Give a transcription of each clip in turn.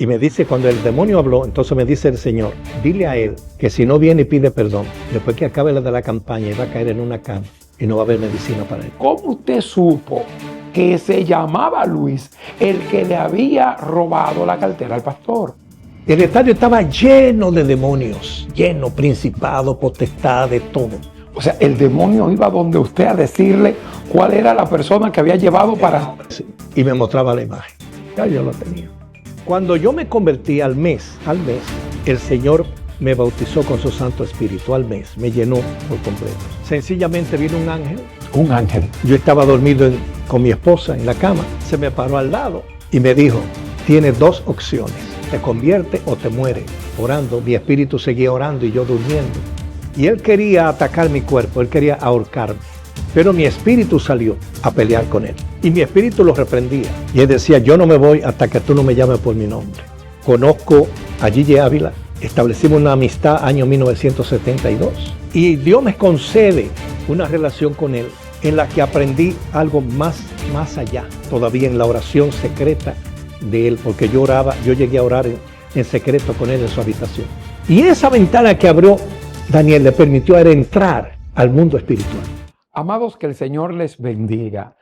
Y me dice, cuando el demonio habló, entonces me dice el Señor, dile a él que si no viene y pide perdón, después que acabe la de la campaña, él va a caer en una cama y no va a haber medicina para él. ¿Cómo usted supo que se llamaba Luis el que le había robado la cartera al pastor? El estadio estaba lleno de demonios, lleno, principados, potestades, todo. O sea, el demonio iba donde usted a decirle cuál era la persona que había llevado para... Sí, y me mostraba la imagen. Ya yo lo tenía. Cuando yo me convertí al mes, el Señor me bautizó con su Santo Espíritu al mes, me llenó por completo. Sencillamente vino un ángel. Un ángel. Yo estaba dormido con mi esposa en la cama, se me paró al lado y me dijo, tienes dos opciones, te convierte o te muere. Orando, mi espíritu seguía orando y yo durmiendo. Y él quería atacar mi cuerpo, él quería ahorcarme. Pero mi espíritu salió a pelear con él. Y mi espíritu lo reprendía. Y él decía, yo no me voy hasta que tú no me llames por mi nombre. Conozco a Gigi Ávila. Establecimos una amistad año 1972. Y Dios me concede una relación con él en la que aprendí algo más allá. Todavía en la oración secreta de él. Porque yo llegué a orar en secreto con él en su habitación. Y esa ventana que abrió Daniel le permitió a él entrar al mundo espiritual. Amados, que el Señor les bendiga.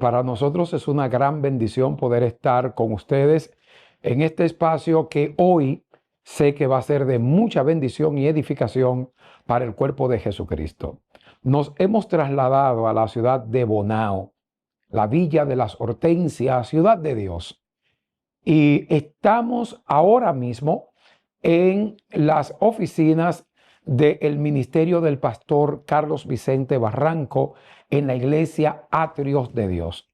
Para nosotros es una gran bendición poder estar con ustedes en este espacio que hoy sé que va a ser de mucha bendición y edificación para el cuerpo de Jesucristo. Nos hemos trasladado a la ciudad de Bonao, la Villa de las Hortensias, ciudad de Dios. Y estamos ahora mismo en las oficinas del ministerio del pastor Carlos Vicente Barranco en la iglesia Atrios de Dios.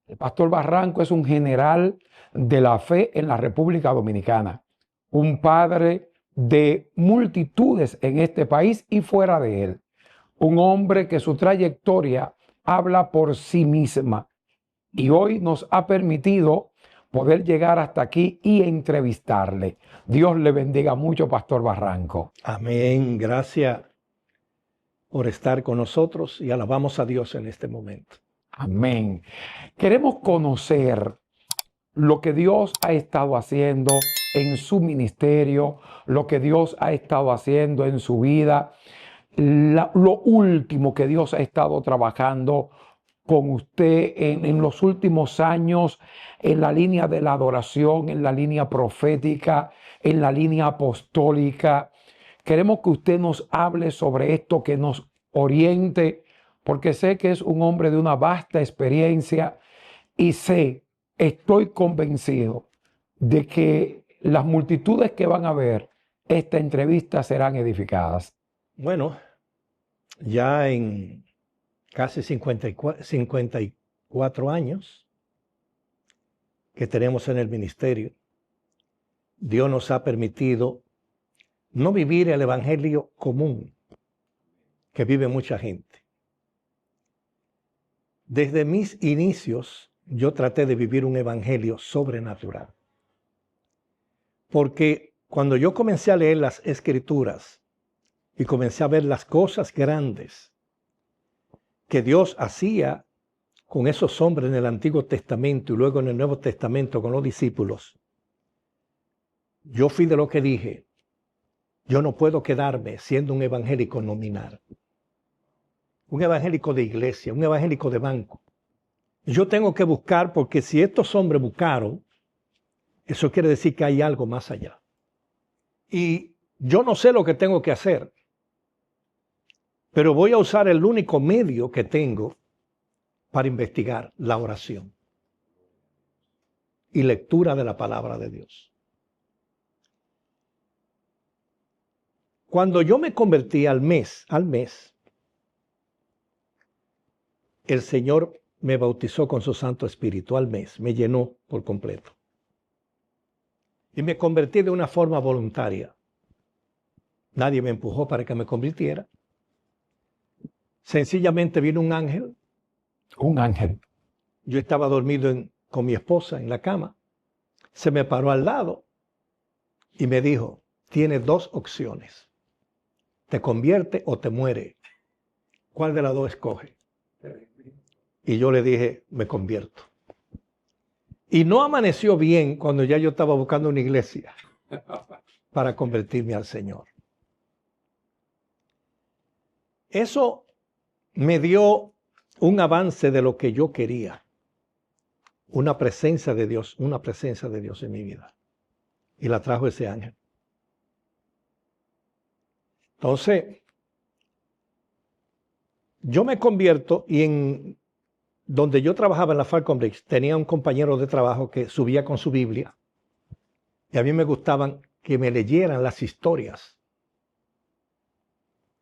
El pastor Barranco es un general de la fe en la República Dominicana, un padre de multitudes en este país y fuera de él, un hombre que su trayectoria habla por sí misma y hoy nos ha permitido poder llegar hasta aquí y entrevistarle. Dios le bendiga mucho, Pastor Barranco. Amén. Gracias por estar con nosotros y alabamos a Dios en este momento. Amén. Queremos conocer lo que Dios ha estado haciendo en su ministerio, lo que Dios ha estado haciendo en su vida, lo último que Dios ha estado trabajando con usted en los últimos años, en la línea de la adoración, en la línea profética, en la línea apostólica. Queremos que usted nos hable sobre esto, que nos oriente, porque sé que es un hombre de una vasta experiencia y estoy convencido de que las multitudes que van a ver esta entrevista serán edificadas. Bueno, ya en casi 54 años que tenemos en el ministerio, Dios nos ha permitido no vivir el evangelio común que vive mucha gente. Desde mis inicios, yo traté de vivir un evangelio sobrenatural. Porque cuando yo comencé a leer las Escrituras y comencé a ver las cosas grandes que Dios hacía con esos hombres en el Antiguo Testamento y luego en el Nuevo Testamento con los discípulos, yo fui de lo que dije, yo no puedo quedarme siendo un evangélico nominal, un evangélico de iglesia, un evangélico de banco. Yo tengo que buscar, porque si estos hombres buscaron, eso quiere decir que hay algo más allá. Y yo no sé lo que tengo que hacer, pero voy a usar el único medio que tengo para investigar: la oración y lectura de la palabra de Dios. Cuando yo me convertí al mes, el Señor me bautizó con su Santo Espíritu al mes, me llenó por completo. Y me convertí de una forma voluntaria. Nadie me empujó para que me convirtiera. Sencillamente vino un ángel. Un ángel. Yo estaba dormido con mi esposa en la cama. Se me paró al lado y me dijo, tienes dos opciones. Te convierte o te muere. ¿Cuál de las dos escoge? Y yo le dije, me convierto. Y no amaneció bien cuando ya yo estaba buscando una iglesia para convertirme al Señor. Eso me dio un avance de lo que yo quería. Una presencia de Dios en mi vida. Y la trajo ese ángel. Entonces, yo me convierto y en donde yo trabajaba en la Falcon Bridge, tenía un compañero de trabajo que subía con su Biblia. Y a mí me gustaban que me leyeran las historias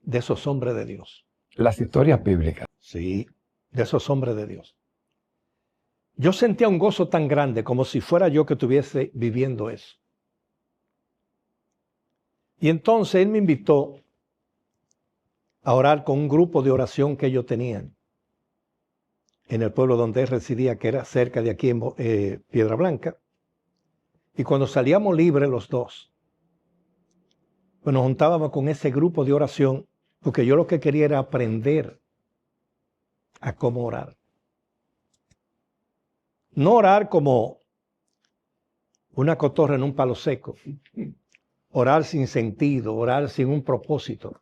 de esos hombres de Dios. Las historias bíblicas. Sí, de esos hombres de Dios. Yo sentía un gozo tan grande como si fuera yo que estuviese viviendo eso. Y entonces él me invitó a orar con un grupo de oración que ellos tenían en el pueblo donde él residía, que era cerca de aquí en Piedra Blanca. Y cuando salíamos libres los dos, pues nos juntábamos con ese grupo de oración, porque yo lo que quería era aprender a cómo orar. No orar como una cotorra en un palo seco. Orar sin sentido, orar sin un propósito.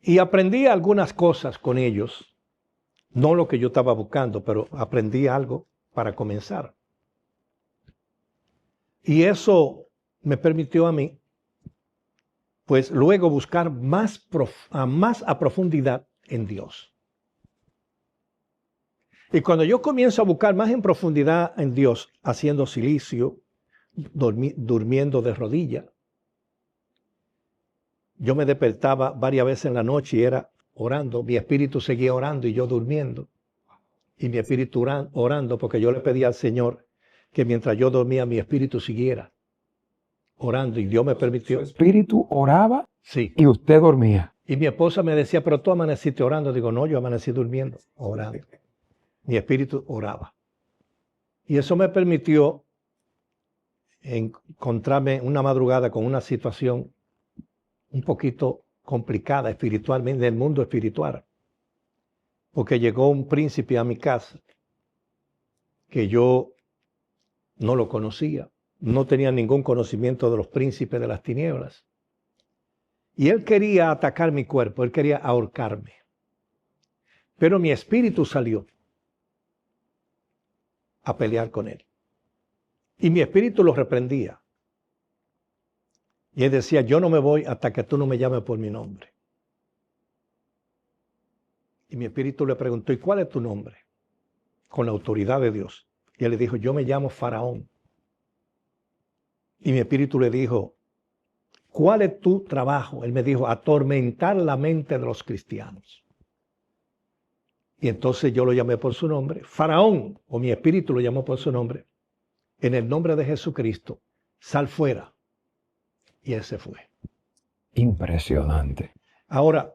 Y aprendí algunas cosas con ellos. No lo que yo estaba buscando, pero aprendí algo para comenzar. Y eso me permitió a mí, pues luego buscar más a profundidad en Dios. Y cuando yo comienzo a buscar más en profundidad en Dios, haciendo silicio, durmiendo de rodillas, yo me despertaba varias veces en la noche y era orando. Mi espíritu seguía orando y yo durmiendo. Y mi espíritu orando porque yo le pedía al Señor que mientras yo dormía mi espíritu siguiera orando y Dios me permitió. Su espíritu oraba, sí, y usted dormía. Y mi esposa me decía, pero tú amaneciste orando. Digo, no, yo amanecí durmiendo, orando. Mi espíritu oraba. Y eso me permitió encontrarme una madrugada con una situación un poquito complicada espiritualmente, del mundo espiritual. Porque llegó un príncipe a mi casa que yo no lo conocía. No tenía ningún conocimiento de los príncipes de las tinieblas. Y él quería atacar mi cuerpo, él quería ahorcarme. Pero mi espíritu salió a pelear con él. Y mi espíritu lo reprendía. Y él decía, yo no me voy hasta que tú no me llames por mi nombre. Y mi espíritu le preguntó, ¿y cuál es tu nombre? Con la autoridad de Dios. Y él le dijo, yo me llamo Faraón. Y mi espíritu le dijo, ¿cuál es tu trabajo? Él me dijo, atormentar la mente de los cristianos. Y entonces yo lo llamé por su nombre, Faraón, o mi espíritu lo llamó por su nombre. En el nombre de Jesucristo, sal fuera. Y él se fue. Impresionante. Ahora,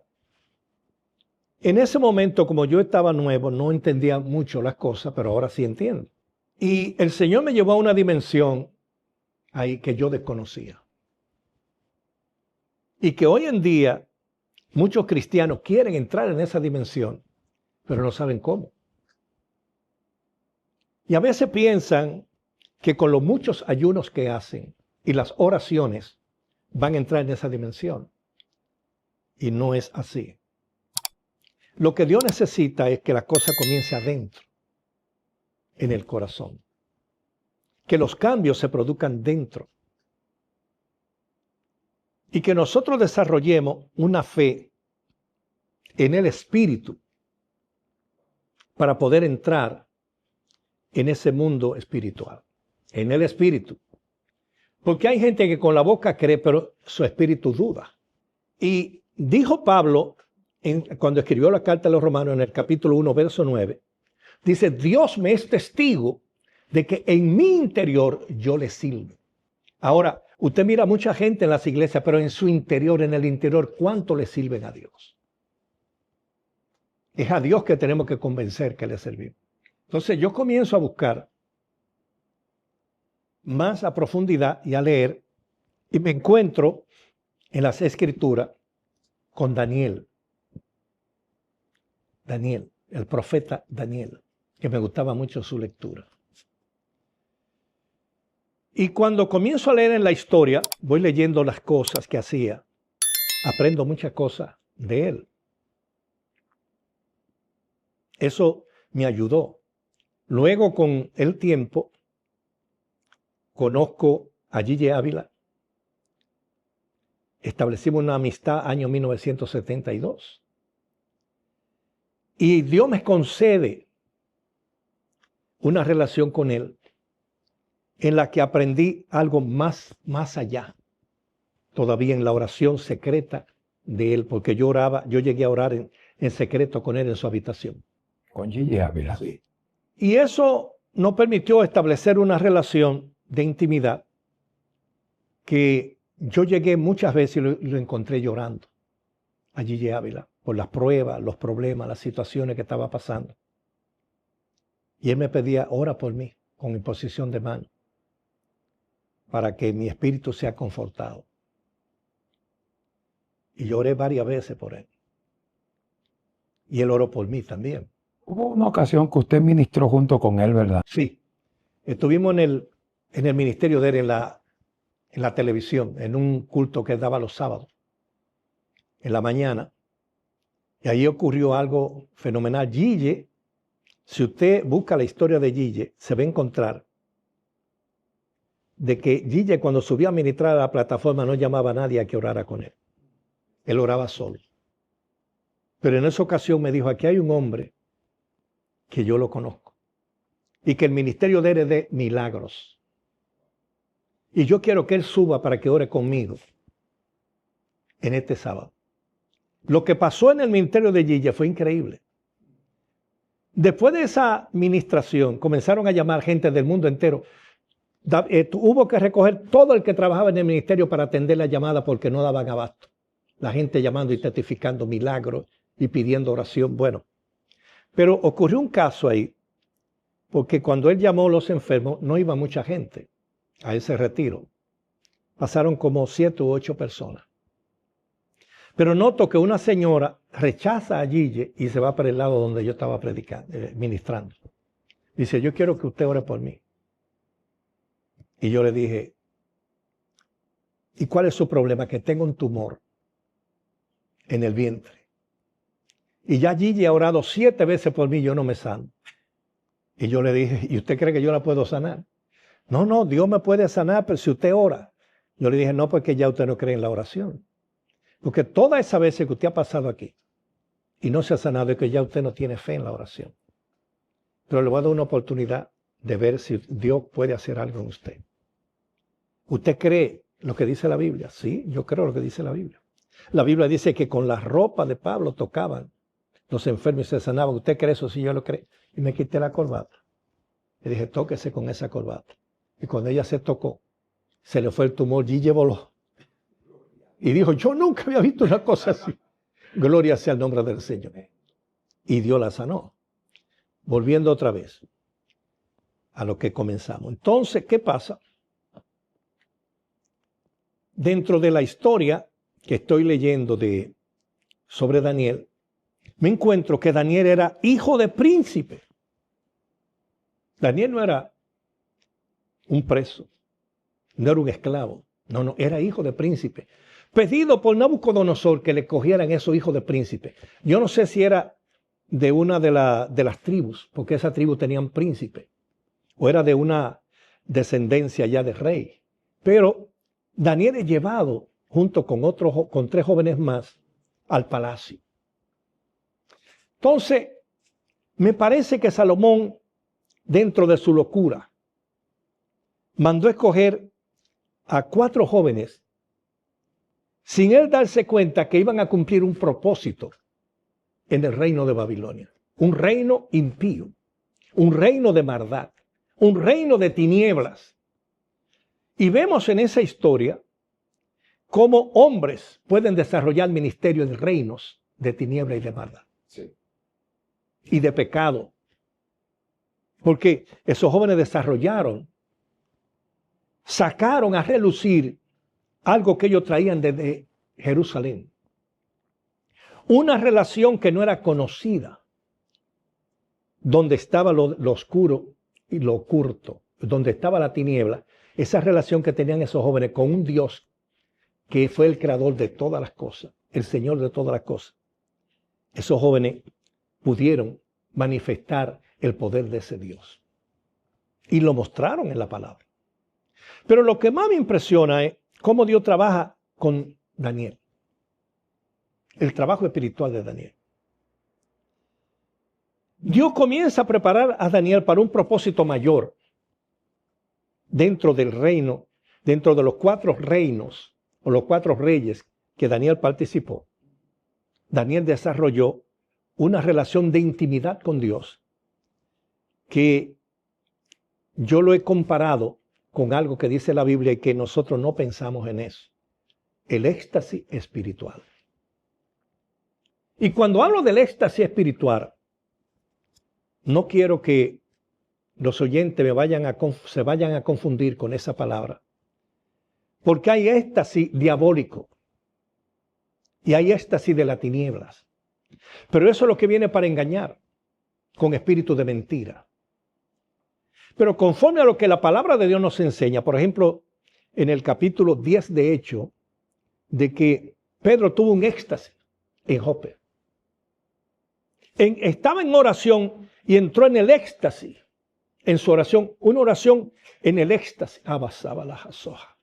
en ese momento, como yo estaba nuevo, no entendía mucho las cosas, pero ahora sí entiendo. Y el Señor me llevó a una dimensión ahí que yo desconocía. Y que hoy en día muchos cristianos quieren entrar en esa dimensión, pero no saben cómo. Y a veces piensan que con los muchos ayunos que hacen y las oraciones van a entrar en esa dimensión. Y no es así. Lo que Dios necesita es que la cosa comience adentro, en el corazón. Que los cambios se produzcan dentro. Y que nosotros desarrollemos una fe en el Espíritu para poder entrar en ese mundo espiritual. En el Espíritu. Porque hay gente que con la boca cree, pero su espíritu duda. Y dijo Pablo, cuando escribió la carta a los Romanos en el capítulo 1, verso 9, dice, Dios me es testigo de que en mi interior yo le sirvo. Ahora, usted mira a mucha gente en las iglesias, pero en su interior, en el interior, ¿cuánto le sirven a Dios? Es a Dios que tenemos que convencer que le servimos. Entonces yo comienzo a buscar más a profundidad y a leer, y me encuentro en las Escrituras con Daniel. Daniel, el profeta Daniel, que me gustaba mucho su lectura. Y cuando comienzo a leer en la historia, voy leyendo las cosas que hacía. Aprendo muchas cosas de él. Eso me ayudó. Luego, con el tiempo, conozco a Gille Ávila. Establecimos una amistad año 1972. Y Dios me concede una relación con él en la que aprendí algo más allá, todavía en la oración secreta de él, porque yo llegué a orar en secreto con él en su habitación. Con Gille Ávila. Sí. Y eso nos permitió establecer una relación de intimidad que yo llegué muchas veces y lo encontré llorando a Gille Ávila por las pruebas, los problemas, las situaciones que estaba pasando. Y él me pedía, ora por mí, con imposición de mano, para que mi espíritu sea confortado. Y yo oré varias veces por él. Y él oró por mí también. Hubo una ocasión que usted ministró junto con él, ¿verdad? Sí. Estuvimos en el ministerio de él, en la televisión, en un culto que daba los sábados, en la mañana. Y ahí ocurrió algo fenomenal. Gille, si usted busca la historia de Gille, se va a encontrar de que Gille, cuando subía a ministrar a la plataforma, no llamaba a nadie a que orara con él. Él oraba solo. Pero en esa ocasión me dijo, aquí hay un hombre que yo lo conozco y que el ministerio de él es de milagros. Y yo quiero que él suba para que ore conmigo en este sábado. Lo que pasó en el ministerio de Gille fue increíble. Después de esa ministración, comenzaron a llamar gente del mundo entero. Hubo que recoger todo el que trabajaba en el ministerio para atender la llamada porque no daban abasto. La gente llamando y testificando milagros y pidiendo oración. Bueno, pero ocurrió un caso ahí, porque cuando él llamó a los enfermos, no iba mucha gente a ese retiro. Pasaron como 7 u 8 personas. Pero noto que una señora rechaza a Gille y se va para el lado donde yo estaba predicando, ministrando. Dice, yo quiero que usted ore por mí. Y yo le dije, ¿y cuál es su problema? Que tengo un tumor en el vientre. Y ya Gille ha orado 7 veces por mí y yo no me sano. Y yo le dije, ¿y usted cree que yo la puedo sanar? No, Dios me puede sanar, pero si usted ora. Yo le dije, no, porque ya usted no cree en la oración. Porque todas esas veces que usted ha pasado aquí y no se ha sanado es que ya usted no tiene fe en la oración. Pero le voy a dar una oportunidad de ver si Dios puede hacer algo en usted. ¿Usted cree lo que dice la Biblia? Sí, yo creo lo que dice la Biblia. La Biblia dice que con la ropa de Pablo tocaban los enfermos y se sanaban. ¿Usted cree eso? Sí, yo lo creo. Y me quité la corbata. Le dije, tóquese con esa corbata. Y cuando ella se tocó, se le fue el tumor, Gille voló. Y dijo, yo nunca había visto una cosa así. Gloria sea el nombre del Señor. Y Dios la sanó. Volviendo otra vez a lo que comenzamos. Entonces, ¿qué pasa? Dentro de la historia que estoy leyendo sobre Daniel, me encuentro que Daniel era hijo de príncipe. Daniel no era un preso, no era un esclavo. No, era hijo de príncipe. Pedido por Nabucodonosor que le cogieran esos hijos de príncipe. Yo no sé si era de una de las tribus, porque esas tribus tenían príncipe, o era de una descendencia ya de rey. Pero Daniel es llevado junto con 3 jóvenes más al palacio. Entonces, me parece que Salomón, dentro de su locura, mandó escoger a 4 jóvenes sin él darse cuenta que iban a cumplir un propósito en el reino de Babilonia. Un reino impío, un reino de maldad, un reino de tinieblas. Y vemos en esa historia cómo hombres pueden desarrollar ministerio en reinos de tiniebla y de maldad. Sí. Y de pecado. Porque esos jóvenes sacaron a relucir algo que ellos traían desde Jerusalén. Una relación que no era conocida, donde estaba lo oscuro y lo oculto, donde estaba la tiniebla esa relación que tenían esos jóvenes con un Dios que fue el creador de todas las cosas, el Señor de todas las cosas. Esos jóvenes pudieron manifestar el poder de ese Dios. Y lo mostraron en la palabra. Pero lo que más me impresiona es cómo Dios trabaja con Daniel. El trabajo espiritual de Daniel. Dios comienza a preparar a Daniel para un propósito mayor dentro del reino, dentro de los 4 reinos o los 4 reyes que Daniel participó. Daniel desarrolló una relación de intimidad con Dios que yo lo he comparado con algo que dice la Biblia y que nosotros no pensamos en eso. El éxtasis espiritual. Y cuando hablo del éxtasis espiritual, no quiero que los oyentes se vayan a confundir con esa palabra. Porque hay éxtasis diabólico y hay éxtasis de las tinieblas. Pero eso es lo que viene para engañar con espíritu de mentira. Pero conforme a lo que la palabra de Dios nos enseña, por ejemplo, en el capítulo 10 de Hechos, de que Pedro tuvo un éxtasis en Jope. Estaba en oración y entró en el éxtasis, en su oración, una oración en el éxtasis. Abasaba la jasoja.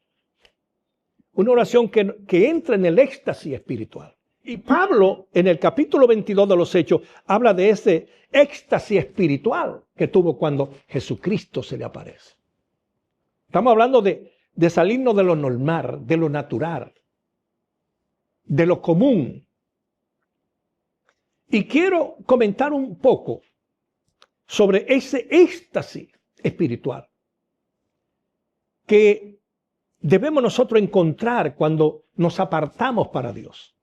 Una oración que entra en el éxtasis espiritual. Y Pablo, en el capítulo 22 de los Hechos, habla de ese éxtasis espiritual que tuvo cuando Jesucristo se le aparece. Estamos hablando de salirnos de lo normal, de lo natural, de lo común. Y quiero comentar un poco sobre ese éxtasis espiritual que debemos nosotros encontrar cuando nos apartamos para Dios.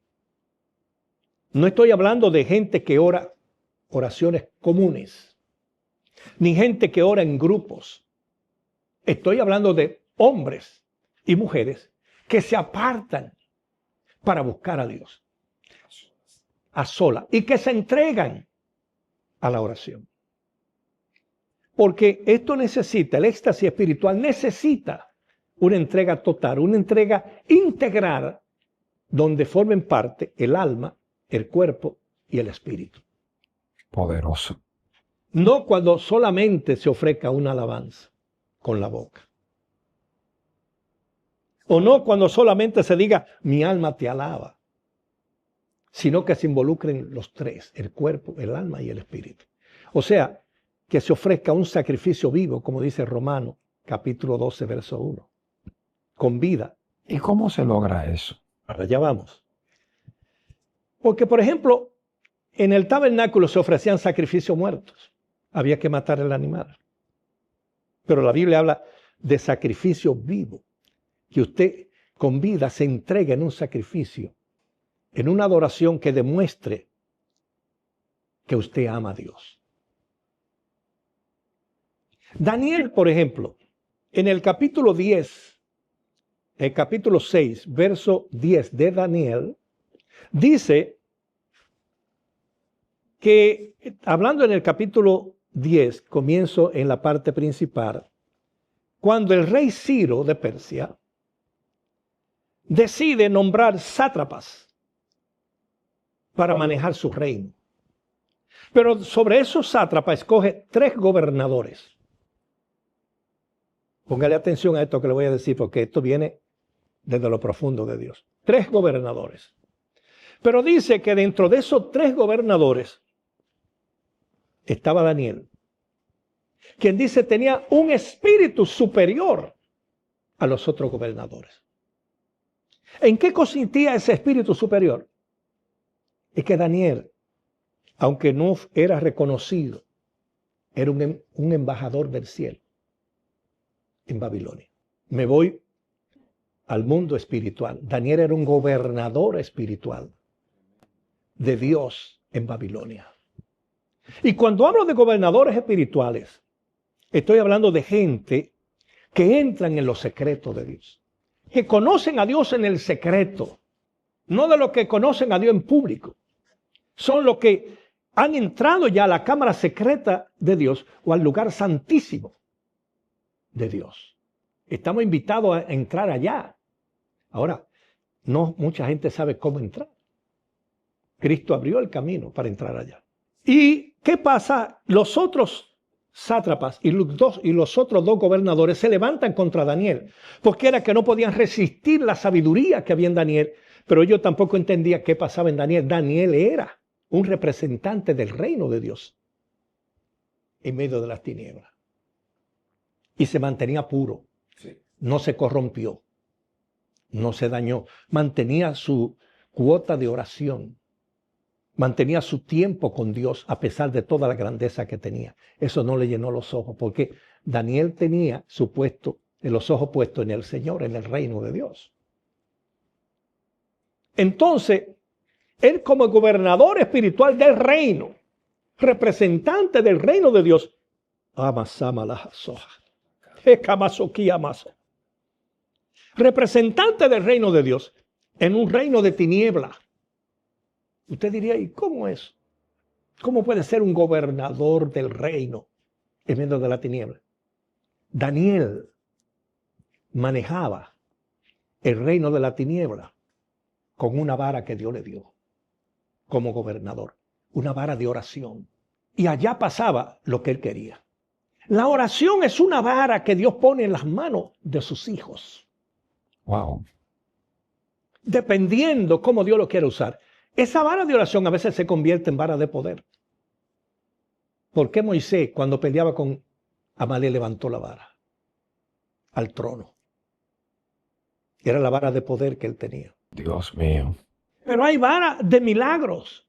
No estoy hablando de gente que ora oraciones comunes, ni gente que ora en grupos. Estoy hablando de hombres y mujeres que se apartan para buscar a Dios a sola y que se entregan a la oración. Porque esto necesita, el éxtasis espiritual necesita una entrega total, una entrega integral donde formen parte el alma, el cuerpo y el espíritu. Poderoso. No cuando solamente se ofrezca una alabanza con la boca. O no cuando solamente se diga, mi alma te alaba. Sino que se involucren los 3, el cuerpo, el alma y el espíritu. O sea, que se ofrezca un sacrificio vivo, como dice Romanos, capítulo 12, verso 1. Con vida. ¿Y cómo se logra eso? Ahora ya vamos. Porque, por ejemplo, en el tabernáculo se ofrecían sacrificios muertos. Había que matar el animal. Pero la Biblia habla de sacrificio vivo. Que usted con vida se entregue en un sacrificio, en una adoración que demuestre que usted ama a Dios. Daniel, por ejemplo, en el capítulo 10, el capítulo 6, verso 10 de Daniel, dice que, hablando en el capítulo 10, comienzo en la parte principal, cuando el rey Ciro de Persia decide nombrar sátrapas para manejar su reino. Pero sobre esos sátrapas escoge 3 gobernadores. Póngale atención a esto que le voy a decir, porque esto viene desde lo profundo de Dios. 3 gobernadores. Pero dice que dentro de esos 3 gobernadores estaba Daniel, quien dice tenía un espíritu superior a los otros gobernadores. ¿En qué consistía ese espíritu superior? Es que Daniel, aunque no era reconocido, era un embajador del cielo en Babilonia. Me voy al mundo espiritual. Daniel era un gobernador espiritual de Dios en Babilonia. Y cuando hablo de gobernadores espirituales, estoy hablando de gente que entran en los secretos de Dios, que conocen a Dios en el secreto, no de los que conocen a Dios en público. Son los que han entrado ya a la cámara secreta de Dios o al lugar santísimo de Dios. Estamos invitados a entrar allá. Ahora, no mucha gente sabe cómo entrar. Cristo abrió el camino para entrar allá. ¿Y qué pasa? Los otros sátrapas y los otros dos gobernadores se levantan contra Daniel, porque era que no podían resistir la sabiduría que había en Daniel, pero ellos tampoco entendían qué pasaba en Daniel. Daniel era un representante del reino de Dios en medio de las tinieblas. Y se mantenía puro, no se corrompió, no se dañó, mantenía su cuota de oración, mantenía su tiempo con Dios a pesar de toda la grandeza que tenía. Eso no le llenó los ojos, porque Daniel tenía los ojos puestos en el Señor, en el reino de Dios. Entonces, él como gobernador espiritual del reino, representante del reino de Dios, representante del reino de Dios en un reino de tiniebla. Usted diría, ¿y cómo es? ¿Cómo puede ser un gobernador del reino en medio de la tiniebla? Daniel manejaba el reino de la tiniebla con una vara que Dios le dio como gobernador, una vara de oración. Y allá pasaba lo que él quería. La oración es una vara que Dios pone en las manos de sus hijos. Wow. Dependiendo cómo Dios lo quiere usar. Esa vara de oración a veces se convierte en vara de poder. ¿Por qué Moisés, cuando peleaba con Amalek, levantó la vara al trono? Era la vara de poder que él tenía. Dios mío. Pero hay varas de milagros.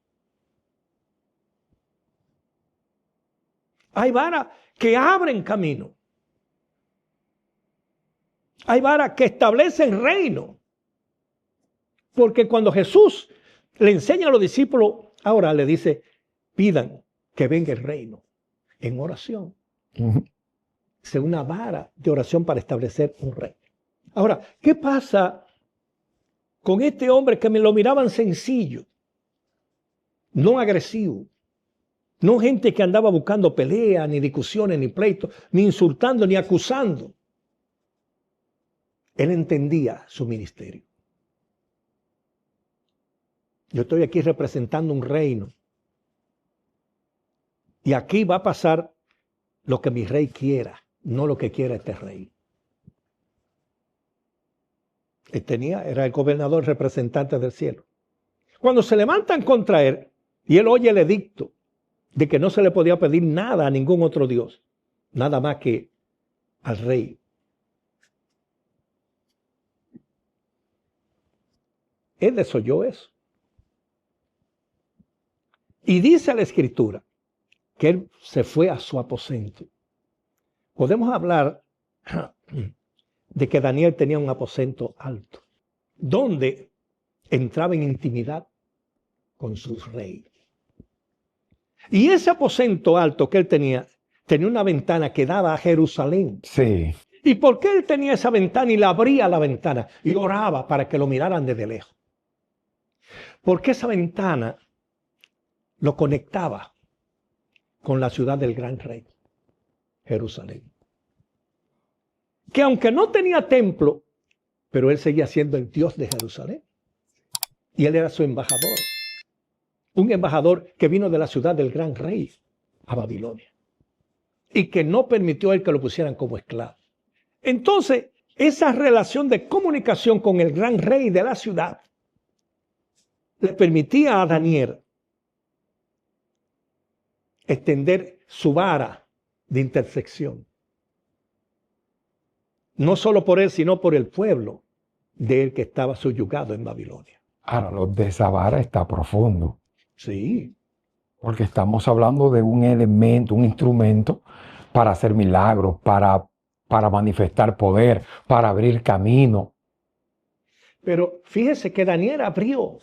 Hay varas que abren camino. Hay varas que establecen reino. Porque cuando Jesús le enseña a los discípulos, ahora le dice, pidan que venga el reino en oración. Es una vara de oración para establecer un reino. Ahora, ¿qué pasa con este hombre que me lo miraban sencillo, no agresivo? No gente que andaba buscando peleas, ni discusiones, ni pleitos, ni insultando, ni acusando. Él entendía su ministerio. Yo estoy aquí representando un reino. Y aquí va a pasar lo que mi rey quiera, no lo que quiera este rey. Era el gobernador representante del cielo. Cuando se levantan contra él, y él oye el edicto de que no se le podía pedir nada a ningún otro Dios, nada más que al rey. Él desoyó eso. Y dice la Escritura que él se fue a su aposento. Podemos hablar de que Daniel tenía un aposento alto, donde entraba en intimidad con su rey. Y ese aposento alto que él tenía una ventana que daba a Jerusalén. Sí. ¿Y por qué él tenía esa ventana y la abría la ventana y oraba para que lo miraran desde lejos? Porque esa ventana lo conectaba con la ciudad del gran rey, Jerusalén. Que aunque no tenía templo, pero él seguía siendo el Dios de Jerusalén. Y él era su embajador. Un embajador que vino de la ciudad del gran rey a Babilonia. Y que no permitió a él que lo pusieran como esclavo. Entonces, esa relación de comunicación con el gran rey de la ciudad le permitía a Daniel extender su vara de intersección. No solo por él, sino por el pueblo de él que estaba subyugado en Babilonia. Ahora, lo de esa vara está profundo. Sí. Porque estamos hablando de un elemento, un instrumento para hacer milagros, para manifestar poder, para abrir camino. Pero fíjese que Daniel abrió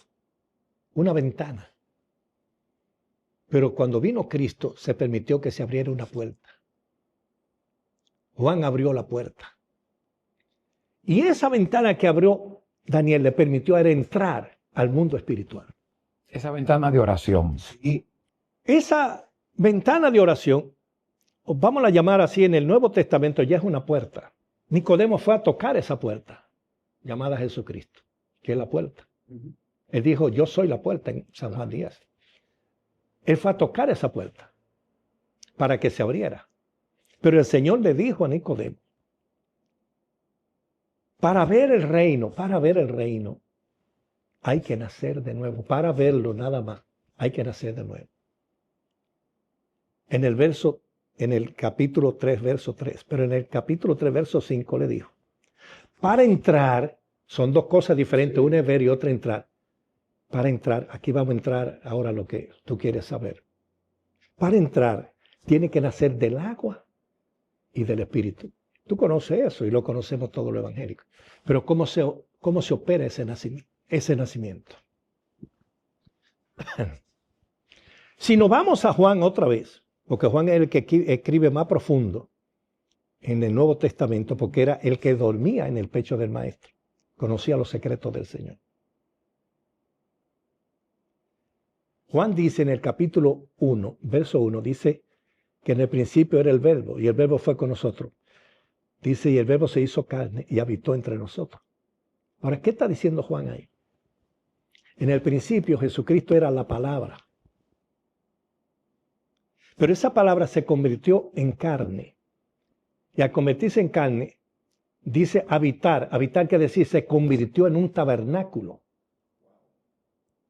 una ventana. Pero cuando vino Cristo, se permitió que se abriera una puerta. Juan abrió la puerta. Y esa ventana que abrió Daniel le permitió a él entrar al mundo espiritual. Esa ventana de oración. Sí. Esa ventana de oración, vamos a llamar así en el Nuevo Testamento, ya es una puerta. Nicodemo fue a tocar esa puerta, llamada Jesucristo, que es la puerta. Él dijo, yo soy la puerta en San Juan 10. Él fue a tocar esa puerta para que se abriera. Pero el Señor le dijo a Nicodemo, para ver el reino, hay que nacer de nuevo. Para verlo nada más, hay que nacer de nuevo. En el capítulo 3, verso 3, pero en el capítulo 3, verso 5 le dijo, para entrar, son dos cosas diferentes, una es ver y otra entrar. Para entrar, aquí vamos a entrar ahora a lo que tú quieres saber. Para entrar, tiene que nacer del agua y del Espíritu. Tú conoces eso y lo conocemos todo lo evangélico. Pero ¿cómo se opera ese nacimiento? Si nos vamos a Juan otra vez, porque Juan es el que escribe más profundo en el Nuevo Testamento, porque era el que dormía en el pecho del Maestro, conocía los secretos del Señor. Juan dice en el capítulo 1, verso 1, dice que en el principio era el Verbo, y el Verbo fue con nosotros. Dice, y el Verbo se hizo carne y habitó entre nosotros. Ahora, ¿qué está diciendo Juan ahí? En el principio Jesucristo era la palabra. Pero esa palabra se convirtió en carne. Y al convertirse en carne, dice habitar. Habitar quiere decir se convirtió en un tabernáculo.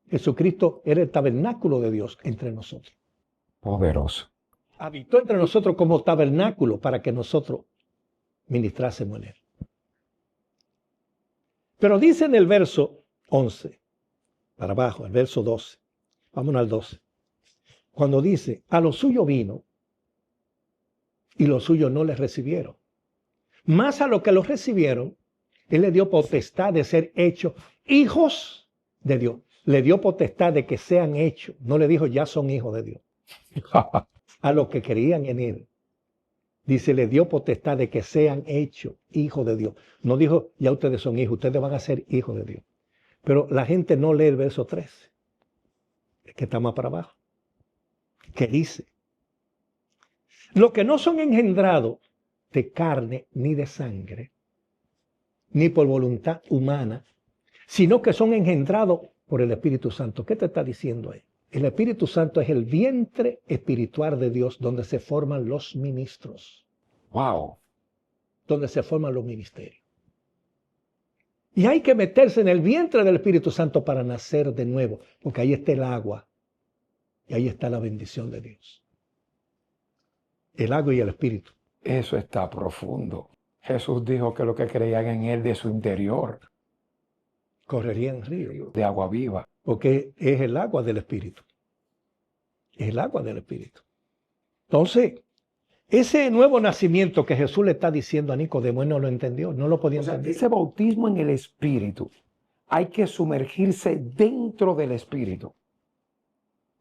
Jesucristo era el tabernáculo de Dios entre nosotros. Poderoso. Habitó entre nosotros como tabernáculo para que nosotros ministrásemos en él. Pero dice en el verso 11, para abajo, el verso 12. Vámonos al 12. Cuando dice, a lo suyo vino y los suyos no les recibieron. Más a los que los recibieron, él le dio potestad de ser hechos hijos de Dios. Le dio potestad de que sean hechos. No le dijo, ya son hijos de Dios. A los que creían en él. Dice, le dio potestad de que sean hechos hijos de Dios. No dijo, ya ustedes son hijos, ustedes van a ser hijos de Dios. Pero la gente no lee el verso 13, que está más para abajo. Que dice, los que no son engendrados de carne ni de sangre, ni por voluntad humana, sino que son engendrados por el Espíritu Santo. ¿Qué te está diciendo ahí? El Espíritu Santo es el vientre espiritual de Dios donde se forman los ministros. Wow. Donde se forman los ministerios. Y hay que meterse en el vientre del Espíritu Santo para nacer de nuevo, porque ahí está el agua y ahí está la bendición de Dios. El agua y el Espíritu. Eso está profundo. Jesús dijo que los que creían en él de su interior Correrían ríos. de agua viva. Porque es el agua del Espíritu. Es el agua del Espíritu. Entonces, ese nuevo nacimiento que Jesús le está diciendo a Nicodemo, él no lo entendió, no lo podía entender. Ese bautismo en el Espíritu, hay que sumergirse dentro del Espíritu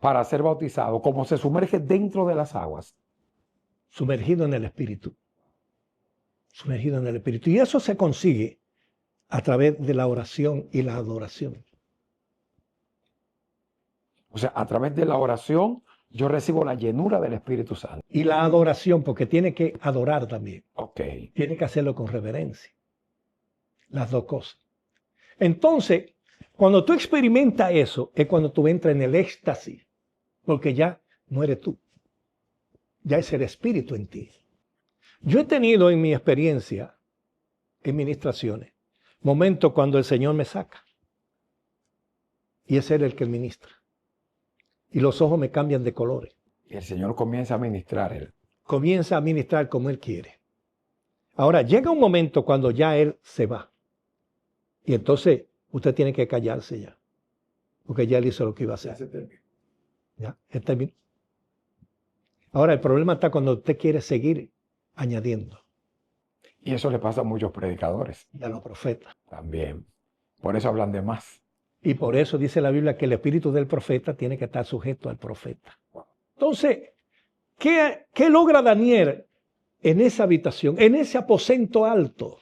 para ser bautizado, como se sumerge dentro de las aguas. Sumergido en el Espíritu. Sumergido en el Espíritu. Y eso se consigue a través de la oración y la adoración. O sea, a través de la oración yo recibo la llenura del Espíritu Santo. Y la adoración, porque tiene que adorar también. Ok. Tiene que hacerlo con reverencia. Las dos cosas. Entonces, cuando tú experimentas eso, es cuando tú entras en el éxtasis. Porque ya no eres tú. Ya es el Espíritu en ti. Yo he tenido en mi experiencia, en ministraciones, momentos cuando el Señor me saca. Y es Él el que ministra. Y los ojos me cambian de colores. Y el Señor comienza a ministrar él. Comienza a ministrar como Él quiere. Ahora, llega un momento cuando ya Él se va. Y entonces usted tiene que callarse ya. Porque ya Él hizo lo que iba a hacer. Ya, Él terminó. Ahora, el problema está cuando usted quiere seguir añadiendo. Y eso le pasa a muchos predicadores. Y a los profetas. También. Por eso hablan de más. Y por eso dice la Biblia que el espíritu del profeta tiene que estar sujeto al profeta. Entonces, ¿qué logra Daniel en esa habitación, en ese aposento alto?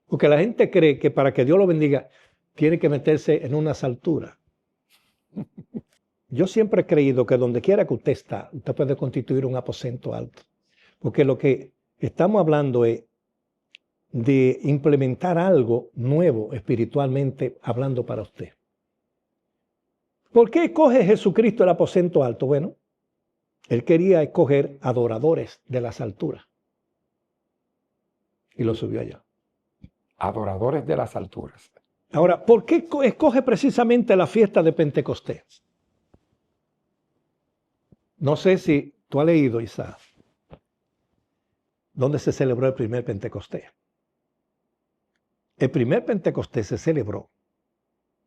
Porque la gente cree que para que Dios lo bendiga, tiene que meterse en unas alturas. Yo siempre he creído que donde quiera que usted está, usted puede constituir un aposento alto. Porque lo que estamos hablando es de implementar algo nuevo espiritualmente hablando para usted. ¿Por qué escoge Jesucristo el aposento alto? Bueno, él quería escoger adoradores de las alturas y lo subió allá. Adoradores de las alturas. Ahora, ¿por qué escoge precisamente la fiesta de Pentecostés? No sé si tú has leído, Isaac, dónde se celebró el primer Pentecostés. El primer Pentecostés se celebró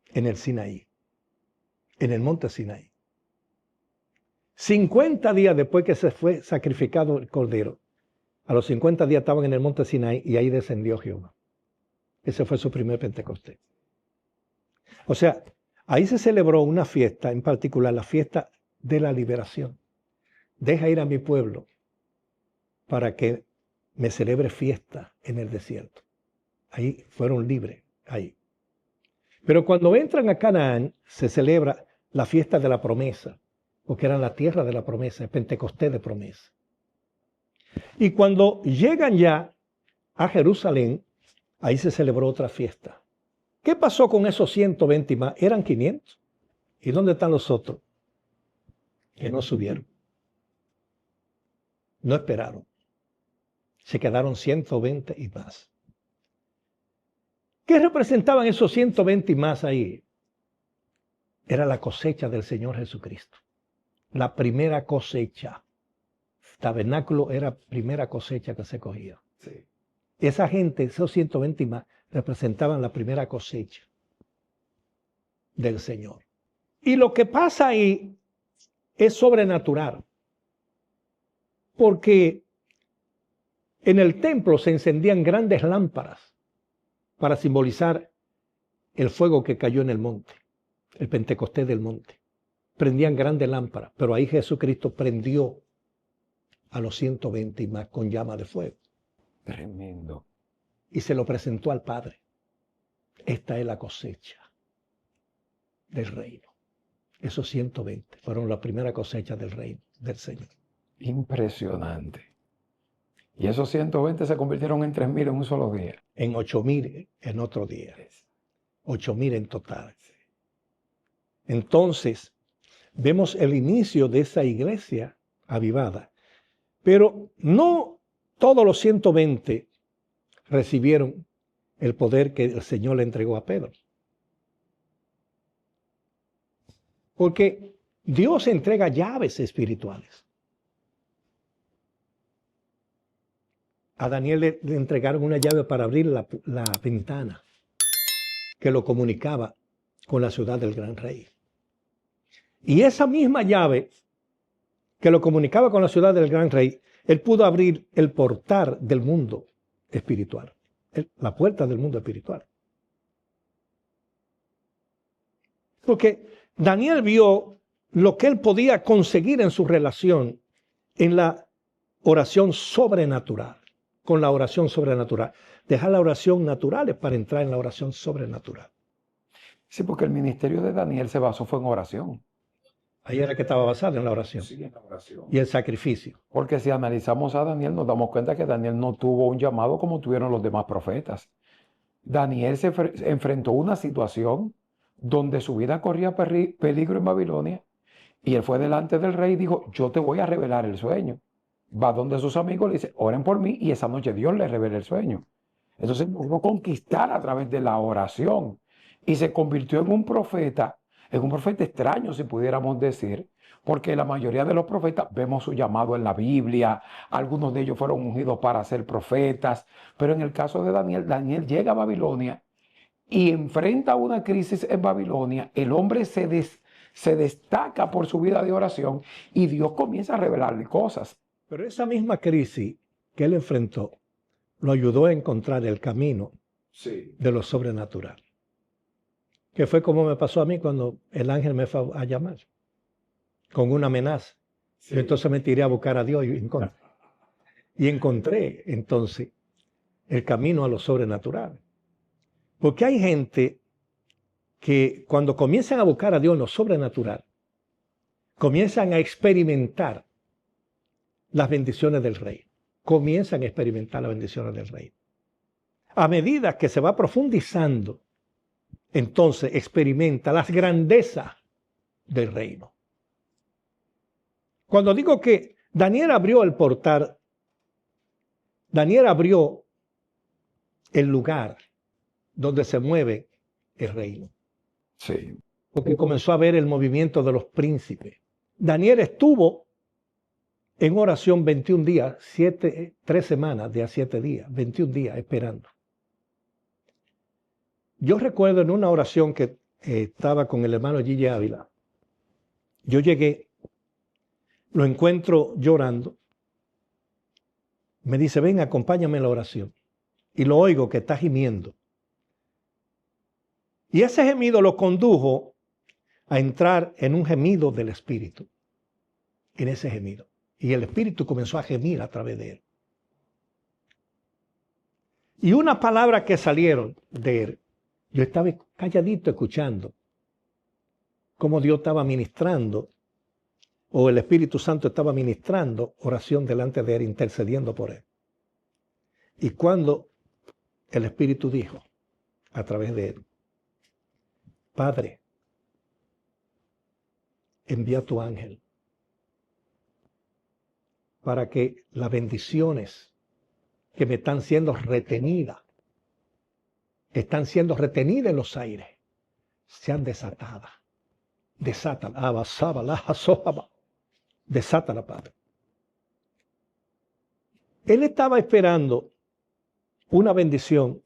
en el Sinaí, en el monte Sinaí. 50 días después que se fue sacrificado el cordero, a los 50 días estaban en el monte Sinaí y ahí descendió Jehová. Ese fue su primer Pentecostés. O sea, ahí se celebró una fiesta, en particular la fiesta de la liberación. Deja ir a mi pueblo para que me celebre fiesta en el desierto. Ahí fueron libres, ahí. Pero cuando entran a Canaán, se celebra la fiesta de la promesa, porque era la tierra de la promesa, el Pentecostés de promesa. Y cuando llegan ya a Jerusalén, ahí se celebró otra fiesta. ¿Qué pasó con esos 120 más? Eran 500. ¿Y dónde están los otros? Que no subieron. No esperaron. Se quedaron 120 y más. ¿Qué representaban esos 120 y más ahí? Era la cosecha del Señor Jesucristo. La primera cosecha. Tabernáculo era primera cosecha que se cogía. Sí. Esa gente, esos 120 y más, representaban la primera cosecha del Señor. Y lo que pasa ahí es sobrenatural. Porque en el templo se encendían grandes lámparas para simbolizar el fuego que cayó en el monte, el Pentecostés del monte. Prendían grandes lámparas, pero ahí Jesucristo prendió a los 120 y más con llama de fuego. Tremendo. Y se lo presentó al Padre. Esta es la cosecha del reino. Esos 120 fueron la primera cosecha del reino del Señor. Impresionante. Y esos 120 se convirtieron en 3,000 en un solo día. En 8,000 en otro día. 8,000 en total. Entonces, vemos el inicio de esa iglesia avivada. Pero no todos los 120 recibieron el poder que el Señor le entregó a Pedro. Porque Dios entrega llaves espirituales. A Daniel le entregaron una llave para abrir la ventana que lo comunicaba con la ciudad del gran rey. Y esa misma llave que lo comunicaba con la ciudad del gran rey, él pudo abrir el portal del mundo espiritual, la puerta del mundo espiritual. Porque Daniel vio lo que él podía conseguir en su relación en la oración sobrenatural, con la oración sobrenatural. Dejar la oración natural para entrar en la oración sobrenatural. Sí, porque el ministerio de Daniel se basó fue en oración. Ahí era que estaba basado en la oración. Sí, en la oración. Y el sacrificio. Porque si analizamos a Daniel, nos damos cuenta que Daniel no tuvo un llamado como tuvieron los demás profetas. Daniel se enfrentó a una situación donde su vida corría peligro en Babilonia y él fue delante del rey y dijo, yo te voy a revelar el sueño. Va donde sus amigos le dice, oren por mí, y esa noche Dios le revela el sueño. Entonces pudo conquistar a través de la oración y se convirtió en un profeta extraño, si pudiéramos decir, porque la mayoría de los profetas vemos su llamado en la Biblia, algunos de ellos fueron ungidos para ser profetas, pero en el caso de Daniel, Daniel llega a Babilonia y enfrenta una crisis en Babilonia. El hombre se destaca por su vida de oración y Dios comienza a revelarle cosas. Pero esa misma crisis que él enfrentó lo ayudó a encontrar el camino de lo sobrenatural. Que fue como me pasó a mí cuando el ángel me fue a llamar con una amenaza. Sí. Yo entonces me tiré a buscar a Dios y encontré entonces el camino a lo sobrenatural. Porque hay gente que cuando comienzan a buscar a Dios en lo sobrenatural, comienzan a experimentar las bendiciones del rey. Comienzan a experimentar las bendiciones del rey. A medida que se va profundizando, entonces experimenta las grandezas del reino. Cuando digo que Daniel abrió el portal, Daniel abrió el lugar donde se mueve el reino. Sí. Porque comenzó a ver el movimiento de los príncipes. Daniel estuvo en oración 21 días, 3 semanas de a 7 días, 21 días esperando. Yo recuerdo en una oración que estaba con el hermano Gigi Ávila. Yo llegué, lo encuentro llorando. Me dice, ven, acompáñame en la oración. Y lo oigo que está gimiendo. Y ese gemido lo condujo a entrar en un gemido del Espíritu. En ese gemido. Y el Espíritu comenzó a gemir a través de él. Y una palabra que salieron de él, yo estaba calladito escuchando cómo Dios estaba ministrando, o el Espíritu Santo estaba ministrando oración delante de él, intercediendo por él. Y cuando el Espíritu dijo, a través de él, Padre, envía tu ángel para que las bendiciones que me están siendo retenidas en los aires, sean desatadas. Desátala, desátala, Padre. Él estaba esperando una bendición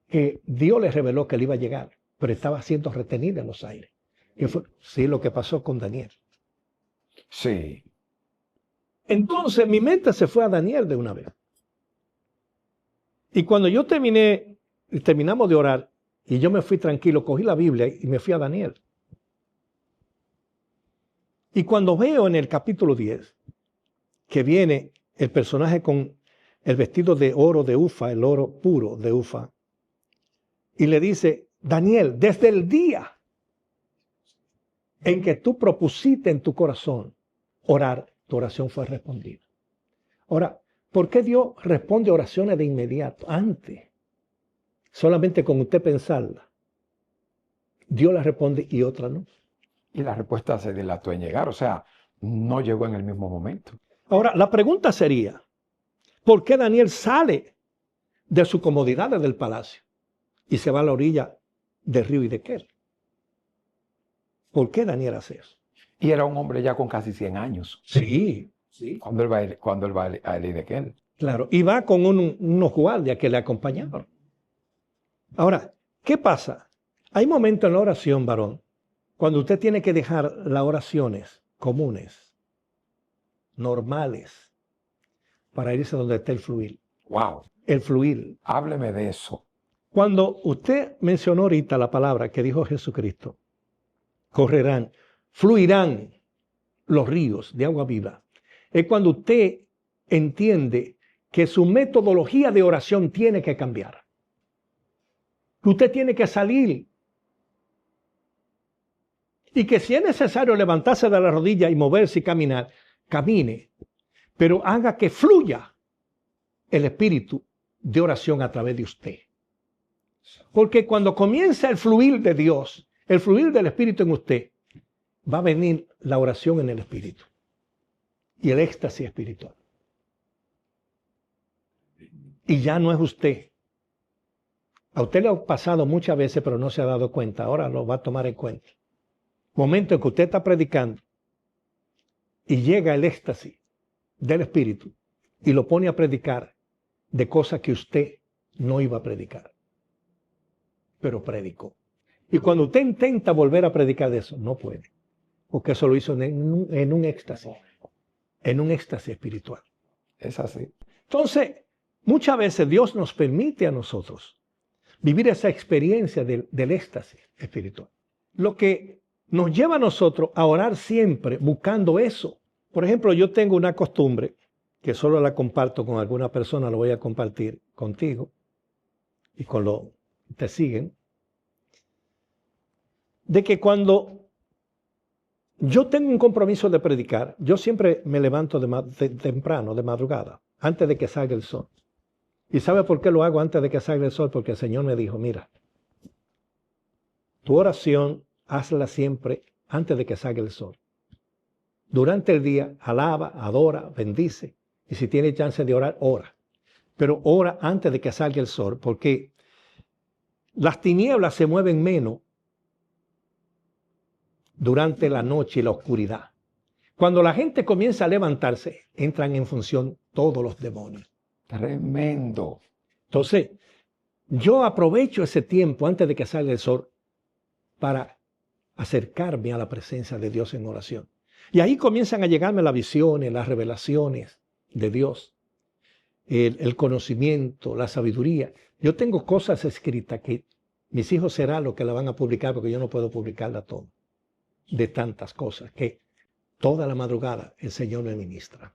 que Dios le reveló que le iba a llegar, pero estaba siendo retenida en los aires. Que fue, sí, lo que pasó con Daniel. Sí. Entonces mi mente se fue a Daniel de una vez. Y cuando yo terminamos de orar, y yo me fui tranquilo, cogí la Biblia y me fui a Daniel. Y cuando veo en el capítulo 10 que viene el personaje con el vestido de oro de Ufa, el oro puro de Ufa, y le dice, Daniel, desde el día en que tú propusiste en tu corazón orar, tu oración fue respondida. Ahora, ¿por qué Dios responde oraciones de inmediato? Antes, solamente con usted pensarla, Dios la responde y otra no. Y la respuesta se dilató en llegar, o sea, no llegó en el mismo momento. Ahora, la pregunta sería, ¿por qué Daniel sale de su comodidad del palacio y se va a la orilla del río Hiddekel? ¿Por qué Daniel hace eso? Y era un hombre ya con casi 100 años. Sí. Cuando él va a Hiddekel. Claro, y va con unos guardias que le acompañaban. Ahora, ¿qué pasa? Hay momentos en la oración, varón, cuando usted tiene que dejar las oraciones comunes, normales, para irse donde está el fluir. Wow. El fluir. Hábleme de eso. Cuando usted mencionó ahorita la palabra que dijo Jesucristo, correrán, fluirán los ríos de agua viva. Es cuando usted entiende que su metodología de oración tiene que cambiar. Usted tiene que salir. Y que si es necesario levantarse de la rodilla y moverse y caminar, camine. Pero haga que fluya el espíritu de oración a través de usted. Porque cuando comienza el fluir de Dios, el fluir del espíritu en usted, va a venir la oración en el espíritu y el éxtasis espiritual. Y ya no es usted. A usted le ha pasado muchas veces, pero no se ha dado cuenta. Ahora lo va a tomar en cuenta. Momento en que usted está predicando y llega el éxtasis del espíritu y lo pone a predicar de cosas que usted no iba a predicar, pero predicó. Y cuando usted intenta volver a predicar de eso, no puede, porque eso lo hizo en un éxtasis espiritual. Es así. Entonces, muchas veces Dios nos permite a nosotros vivir esa experiencia del éxtasis espiritual. Lo que nos lleva a nosotros a orar siempre buscando eso. Por ejemplo, yo tengo una costumbre que solo la comparto con alguna persona, lo voy a compartir contigo y con los que te siguen, de que cuando yo tengo un compromiso de predicar, yo siempre me levanto temprano, de madrugada, antes de que salga el sol. ¿Y sabe por qué lo hago antes de que salga el sol? Porque el Señor me dijo, mira, tu oración hazla siempre antes de que salga el sol. Durante el día, alaba, adora, bendice. Y si tienes chance de orar, ora. Pero ora antes de que salga el sol, porque las tinieblas se mueven menos durante la noche y la oscuridad. Cuando la gente comienza a levantarse, entran en función todos los demonios. Tremendo. Entonces, yo aprovecho ese tiempo antes de que salga el sol para acercarme a la presencia de Dios en oración. Y ahí comienzan a llegarme las visiones, las revelaciones de Dios, el conocimiento, la sabiduría. Yo tengo cosas escritas que mis hijos será lo que la van a publicar, porque yo no puedo publicarla todo, de tantas cosas que toda la madrugada el Señor me ministra.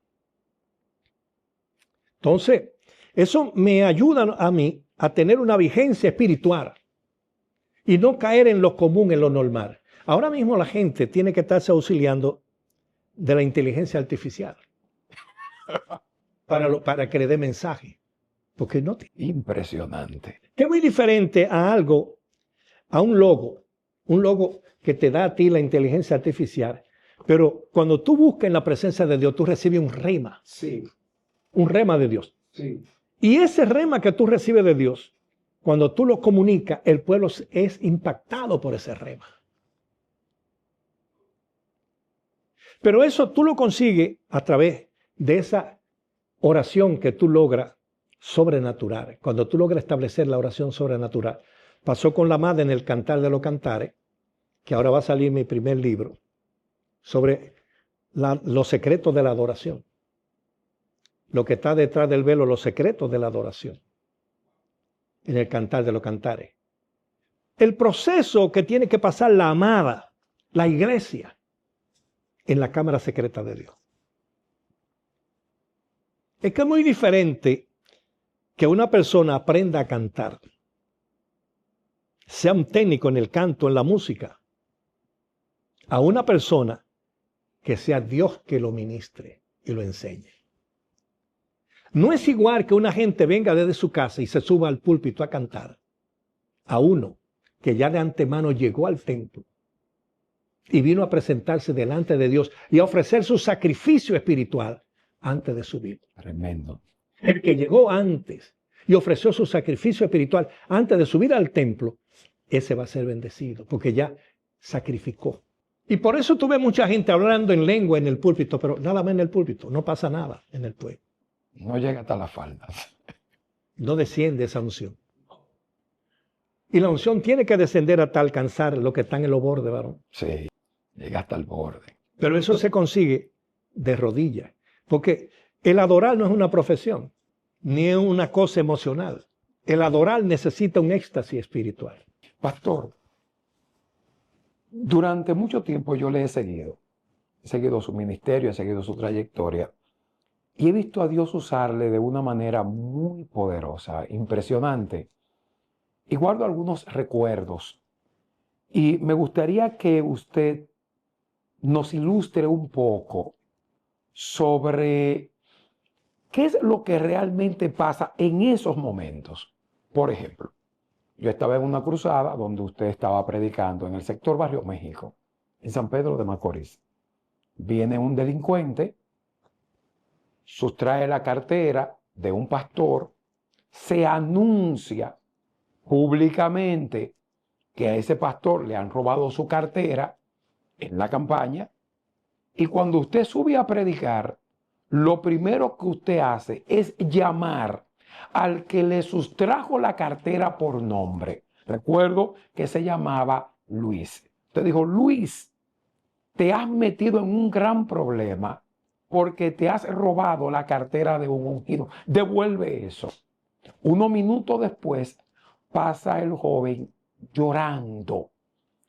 Entonces, eso me ayuda a mí a tener una vigencia espiritual y no caer en lo común, en lo normal. Ahora mismo la gente tiene que estarse auxiliando de la inteligencia artificial para que le dé mensaje. Porque no Impresionante. que es muy diferente a algo, a un logo que te da a ti la inteligencia artificial, pero cuando tú buscas en la presencia de Dios, tú recibes un rema. Sí. Un rema de Dios. Sí. Y ese rema que tú recibes de Dios, cuando tú lo comunicas, el pueblo es impactado por ese rema. Pero eso tú lo consigues a través de esa oración que tú logras sobrenatural. Cuando tú logras establecer la oración sobrenatural. Pasó con la madre en el Cantar de los Cantares, que ahora va a salir mi primer libro, sobre los secretos de la adoración. Lo que está detrás del velo, los secretos de la adoración. En el Cantar de los Cantares. El proceso que tiene que pasar la amada, la iglesia, en la cámara secreta de Dios. Es que es muy diferente que una persona aprenda a cantar, sea un técnico en el canto, en la música, a una persona que sea Dios que lo ministre y lo enseñe. No es igual que una gente venga desde su casa y se suba al púlpito a cantar, a uno que ya de antemano llegó al templo y vino a presentarse delante de Dios y a ofrecer su sacrificio espiritual antes de subir. Tremendo. El que llegó antes y ofreció su sacrificio espiritual antes de subir al templo, ese va a ser bendecido, porque ya sacrificó. Y por eso tuve mucha gente hablando en lengua en el púlpito, pero nada más en el púlpito, no pasa nada en el pueblo. No llega hasta las faldas. No desciende esa unción. Y la unción tiene que descender hasta alcanzar lo que está en los bordes, varón. Sí, llega hasta el borde. Pero eso se consigue de rodillas, porque el adorar no es una profesión, ni es una cosa emocional. El adorar necesita un éxtasis espiritual. Pastor, durante mucho tiempo yo le he seguido su ministerio, he seguido su trayectoria y he visto a Dios usarle de una manera muy poderosa, impresionante. Y guardo algunos recuerdos y me gustaría que usted nos ilustre un poco sobre qué es lo que realmente pasa en esos momentos. Por ejemplo, yo estaba en una cruzada donde usted estaba predicando en el sector Barrio México, en San Pedro de Macorís. Viene un delincuente, sustrae la cartera de un pastor, se anuncia públicamente que a ese pastor le han robado su cartera en la campaña, y cuando usted sube a predicar, lo primero que usted hace es llamar al que le sustrajo la cartera por nombre. Recuerdo que se llamaba Luis. Usted dijo: Luis, te has metido en un gran problema porque te has robado la cartera de un ungido. Devuelve eso. Unos minutos después pasa el joven llorando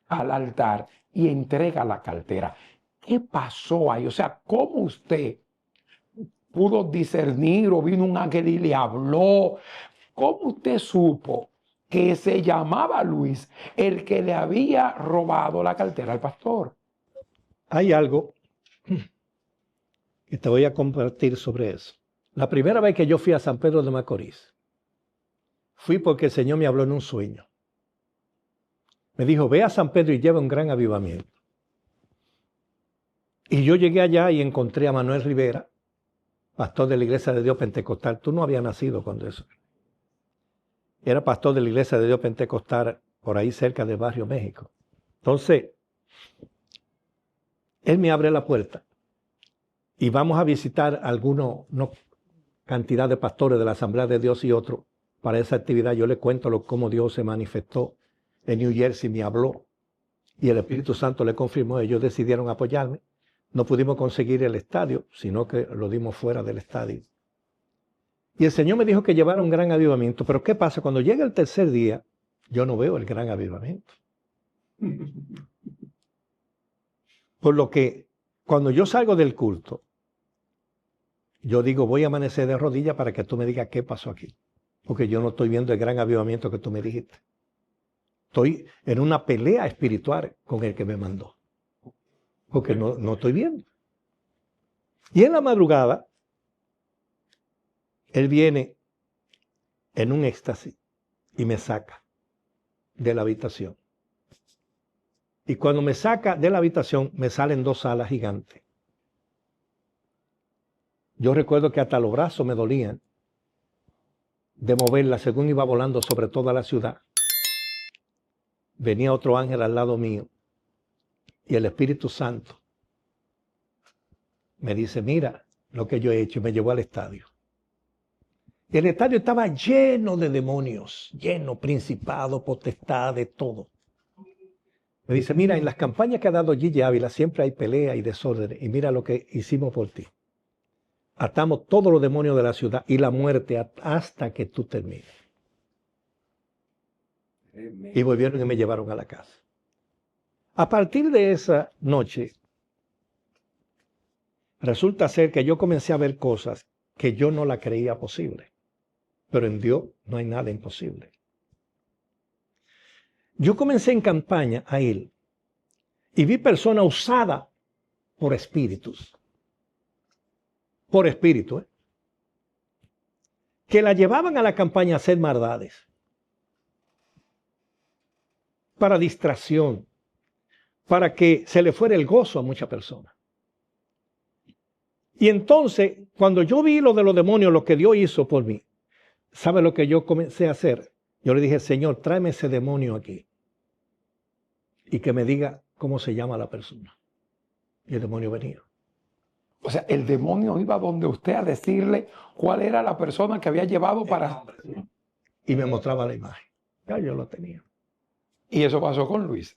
al altar y entrega la cartera. ¿Qué pasó ahí? O sea, ¿cómo usted pudo discernir o vino un ángel y le habló? ¿Cómo usted supo que se llamaba Luis el que le había robado la cartera al pastor? Hay algo que te voy a compartir sobre eso. La primera vez que yo fui a San Pedro de Macorís, fui porque el Señor me habló en un sueño. Me dijo, ve a San Pedro y lleva un gran avivamiento. Y yo llegué allá y encontré a Manuel Rivera, pastor de la Iglesia de Dios Pentecostal. Tú no habías nacido cuando eso. Era pastor de la Iglesia de Dios Pentecostal por ahí cerca del barrio México. Entonces, él me abre la puerta y vamos a visitar algunos, cantidad de pastores de la Asamblea de Dios y otros para esa actividad. Yo le cuento cómo Dios se manifestó en New Jersey, me habló y el Espíritu Santo le confirmó. Ellos decidieron apoyarme. No pudimos conseguir el estadio, sino que lo dimos fuera del estadio. Y el Señor me dijo que llevara un gran avivamiento. Pero ¿qué pasa? Cuando llega el tercer día, yo no veo el gran avivamiento. Por lo que cuando yo salgo del culto, yo digo, voy a amanecer de rodillas para que tú me digas qué pasó aquí. Porque yo no estoy viendo el gran avivamiento que tú me dijiste. Estoy en una pelea espiritual con el que me mandó. Porque no estoy viendo. Y en la madrugada, él viene en un éxtasis y me saca de la habitación. Y cuando me saca de la habitación, me salen dos alas gigantes. Yo recuerdo que hasta los brazos me dolían de moverla según iba volando sobre toda la ciudad. Venía otro ángel al lado mío y el Espíritu Santo me dice, mira lo que yo he hecho, y me llevó al estadio. Y el estadio estaba lleno de demonios, lleno, principados, potestades, todo. Me dice, mira, en las campañas que ha dado Gigi Ávila siempre hay pelea y desorden, y mira lo que hicimos por ti. Atamos todos los demonios de la ciudad y la muerte hasta que tú termines. Y volvieron y me llevaron a la casa. A partir de esa noche, resulta ser que yo comencé a ver cosas que yo no la creía posible. Pero en Dios no hay nada imposible. Yo comencé en campaña a ir y vi personas usadas por espíritus. Por espíritu, que la llevaban a la campaña a hacer maldades. Para distracción. Para que se le fuera el gozo a muchas personas. Y entonces, cuando yo vi lo de los demonios, lo que Dios hizo por mí, ¿sabe lo que yo comencé a hacer? Yo le dije, Señor, tráeme ese demonio aquí. Y que me diga cómo se llama la persona. Y el demonio venía. O sea, el demonio iba donde usted a decirle cuál era la persona que había llevado para... Y me mostraba la imagen. Ya yo lo tenía. Y eso pasó con Luis.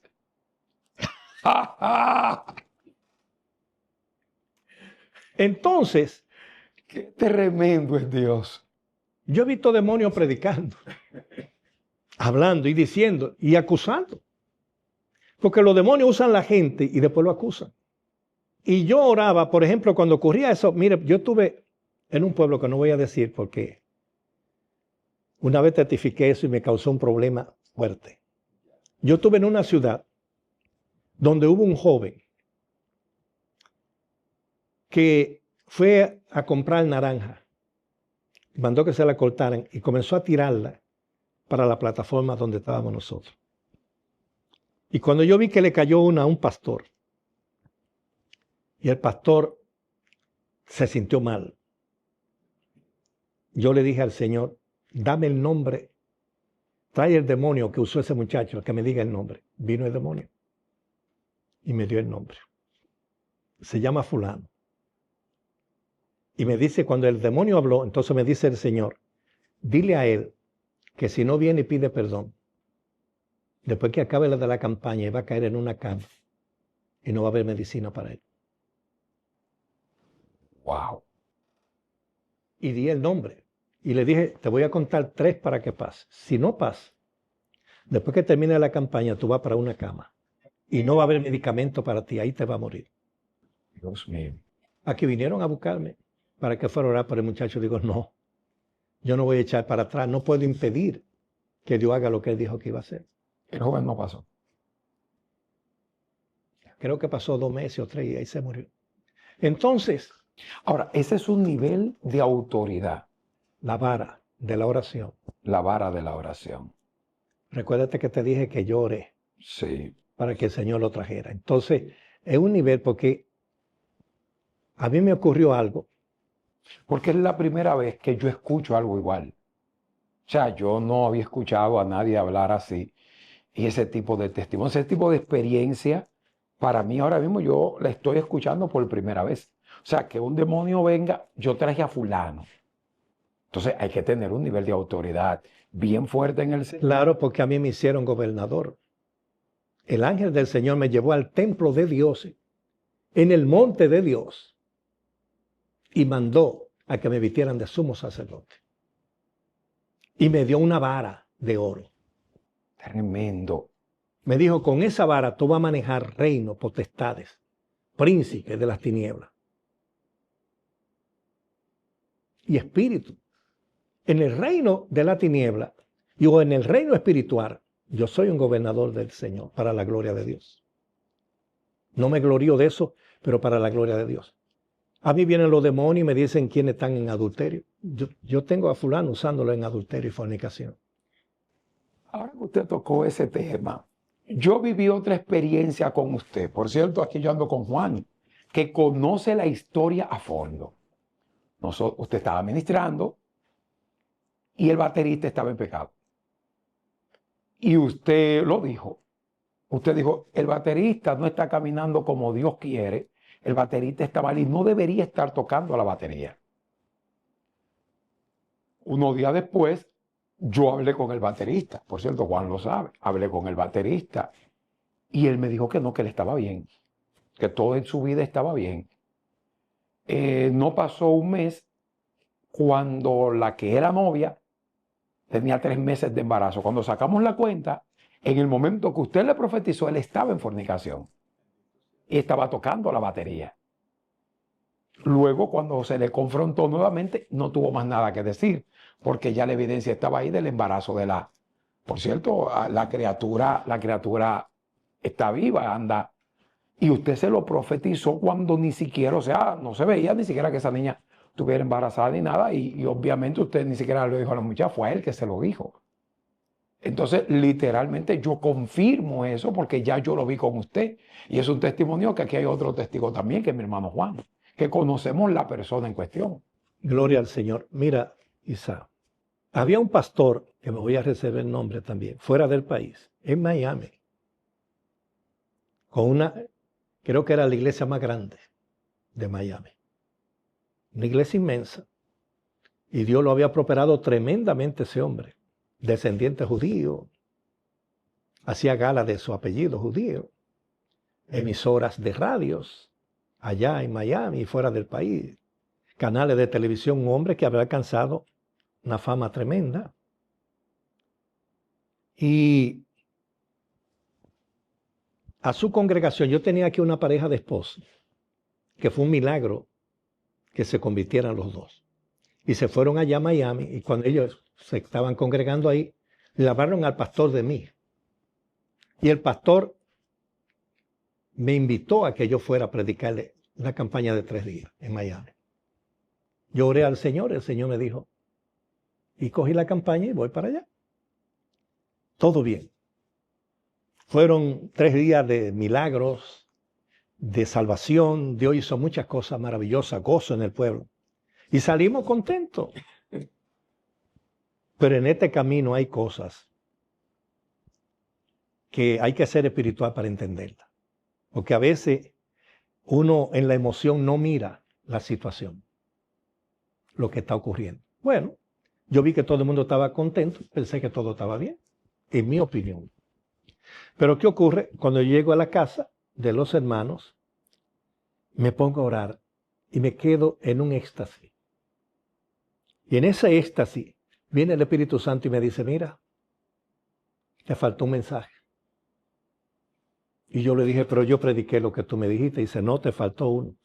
Entonces, qué tremendo es Dios. Yo he visto demonios predicando, hablando y diciendo y acusando. Porque los demonios usan la gente y después lo acusan. Y yo oraba, por ejemplo, cuando ocurría eso, mire, yo estuve en un pueblo que no voy a decir porque una vez testifiqué eso y me causó un problema fuerte. Yo estuve en una ciudad donde hubo un joven que fue a comprar naranja, mandó que se la cortaran y comenzó a tirarla para la plataforma donde estábamos nosotros. Y cuando yo vi que le cayó una a un pastor, y el pastor se sintió mal, yo le dije al Señor, dame el nombre, trae el demonio que usó ese muchacho, que me diga el nombre. Vino el demonio y me dio el nombre. Se llama fulano. Y me dice, cuando el demonio habló, entonces me dice el Señor, dile a él que si no viene y pide perdón, después que acabe la de la campaña, va a caer en una cama y no va a haber medicina para él. Wow. Y di el nombre. Y le dije, te voy a contar 3 para que pase. Si no pasa, después que termine la campaña, tú vas para una cama. Y no va a haber medicamento para ti, ahí te va a morir. Dios mío. Aquí vinieron a buscarme para que fuera a orar por el muchacho. Digo, no, yo no voy a echar para atrás. No puedo impedir que Dios haga lo que él dijo que iba a hacer. El joven no pasó. Creo que pasó 2 meses o 3 y ahí se murió. Entonces, ahora, ese es un nivel de autoridad. la vara de la oración. La vara de la oración. Recuérdate que te dije que yo oré Sí. para que el Señor lo trajera. Entonces, es un nivel porque a mí me ocurrió algo. Porque es la primera vez que yo escucho algo igual. O sea, yo no había escuchado a nadie hablar así. Y ese tipo de testimonio, ese tipo de experiencia, para mí ahora mismo yo la estoy escuchando por primera vez. O sea, que un demonio venga, yo traje a fulano. Entonces hay que tener un nivel de autoridad bien fuerte en el Señor. Claro, porque a mí me hicieron gobernador. El ángel del Señor me llevó al templo de Dios, en el monte de Dios, y mandó a que me vistieran de sumo sacerdote. Y me dio una vara de oro. Tremendo. Me dijo, con esa vara tú vas a manejar reinos, potestades, príncipes de las tinieblas y espíritu. En el reino de la tiniebla o en el reino espiritual, yo soy un gobernador del Señor para la gloria de Dios. No me glorío de eso, pero para la gloria de Dios. A mí vienen los demonios y me dicen quiénes están en adulterio. Yo tengo a fulano usándolo en adulterio y fornicación. Ahora que usted tocó ese tema, yo viví otra experiencia con usted. Por cierto, aquí yo ando con Juan, que conoce la historia a fondo. Usted estaba ministrando y el baterista estaba en pecado. Y usted lo dijo. Usted dijo, el baterista no está caminando como Dios quiere. El baterista está mal y no debería estar tocando la batería. Unos días después, yo hablé con el baterista. Por cierto, Juan lo sabe. Hablé con el baterista. Y él me dijo que no, que él estaba bien. Que todo en su vida estaba bien. No pasó un mes cuando la que era novia tenía 3 meses de embarazo. Cuando sacamos la cuenta, en el momento que usted le profetizó, él estaba en fornicación y estaba tocando la batería. Luego, cuando se le confrontó nuevamente, no tuvo más nada que decir, porque ya la evidencia estaba ahí del embarazo de la... Por cierto, la criatura está viva, anda. Y usted se lo profetizó cuando ni siquiera, o sea, no se veía ni siquiera que esa niña estuviera embarazada ni nada, y obviamente usted ni siquiera lo dijo a la muchacha, fue a él que se lo dijo. Entonces, literalmente yo confirmo eso porque ya yo lo vi con usted. Y es un testimonio que aquí hay otro testigo también, que es mi hermano Juan, que conocemos la persona en cuestión. Gloria al Señor. Mira, Isa, había un pastor, que me voy a reservar el nombre también, fuera del país, en Miami, con una, creo que era la iglesia más grande de Miami. Una iglesia inmensa. Y Dios lo había prosperado tremendamente ese hombre, descendiente judío, hacía gala de su apellido judío, emisoras de radios allá en Miami y fuera del país, canales de televisión, un hombre que había alcanzado una fama tremenda. Y a su congregación, yo tenía aquí una pareja de esposos, que fue un milagro que se convirtieran los dos. Y se fueron allá a Miami, y cuando ellos se estaban congregando ahí, le hablaron al pastor de mí. Y el pastor me invitó a que yo fuera a predicarle una campaña de 3 días en Miami. Yo oré al Señor, el Señor me dijo, y cogí la campaña y voy para allá. Todo bien. Fueron 3 días de milagros, de salvación. Dios hizo muchas cosas maravillosas, gozo en el pueblo. Y salimos contentos. Pero en este camino hay cosas que hay que ser espiritual para entenderlas. Porque a veces uno en la emoción no mira la situación, lo que está ocurriendo. Bueno, yo vi que todo el mundo estaba contento, pensé que todo estaba bien, en mi opinión. Pero ¿qué ocurre? Cuando yo llego a la casa de los hermanos, me pongo a orar y me quedo en un éxtasis. Y en ese éxtasis viene el Espíritu Santo y me dice, mira, te faltó un mensaje. Y yo le dije, pero yo prediqué lo que tú me dijiste. Y dice, no, te faltó uno.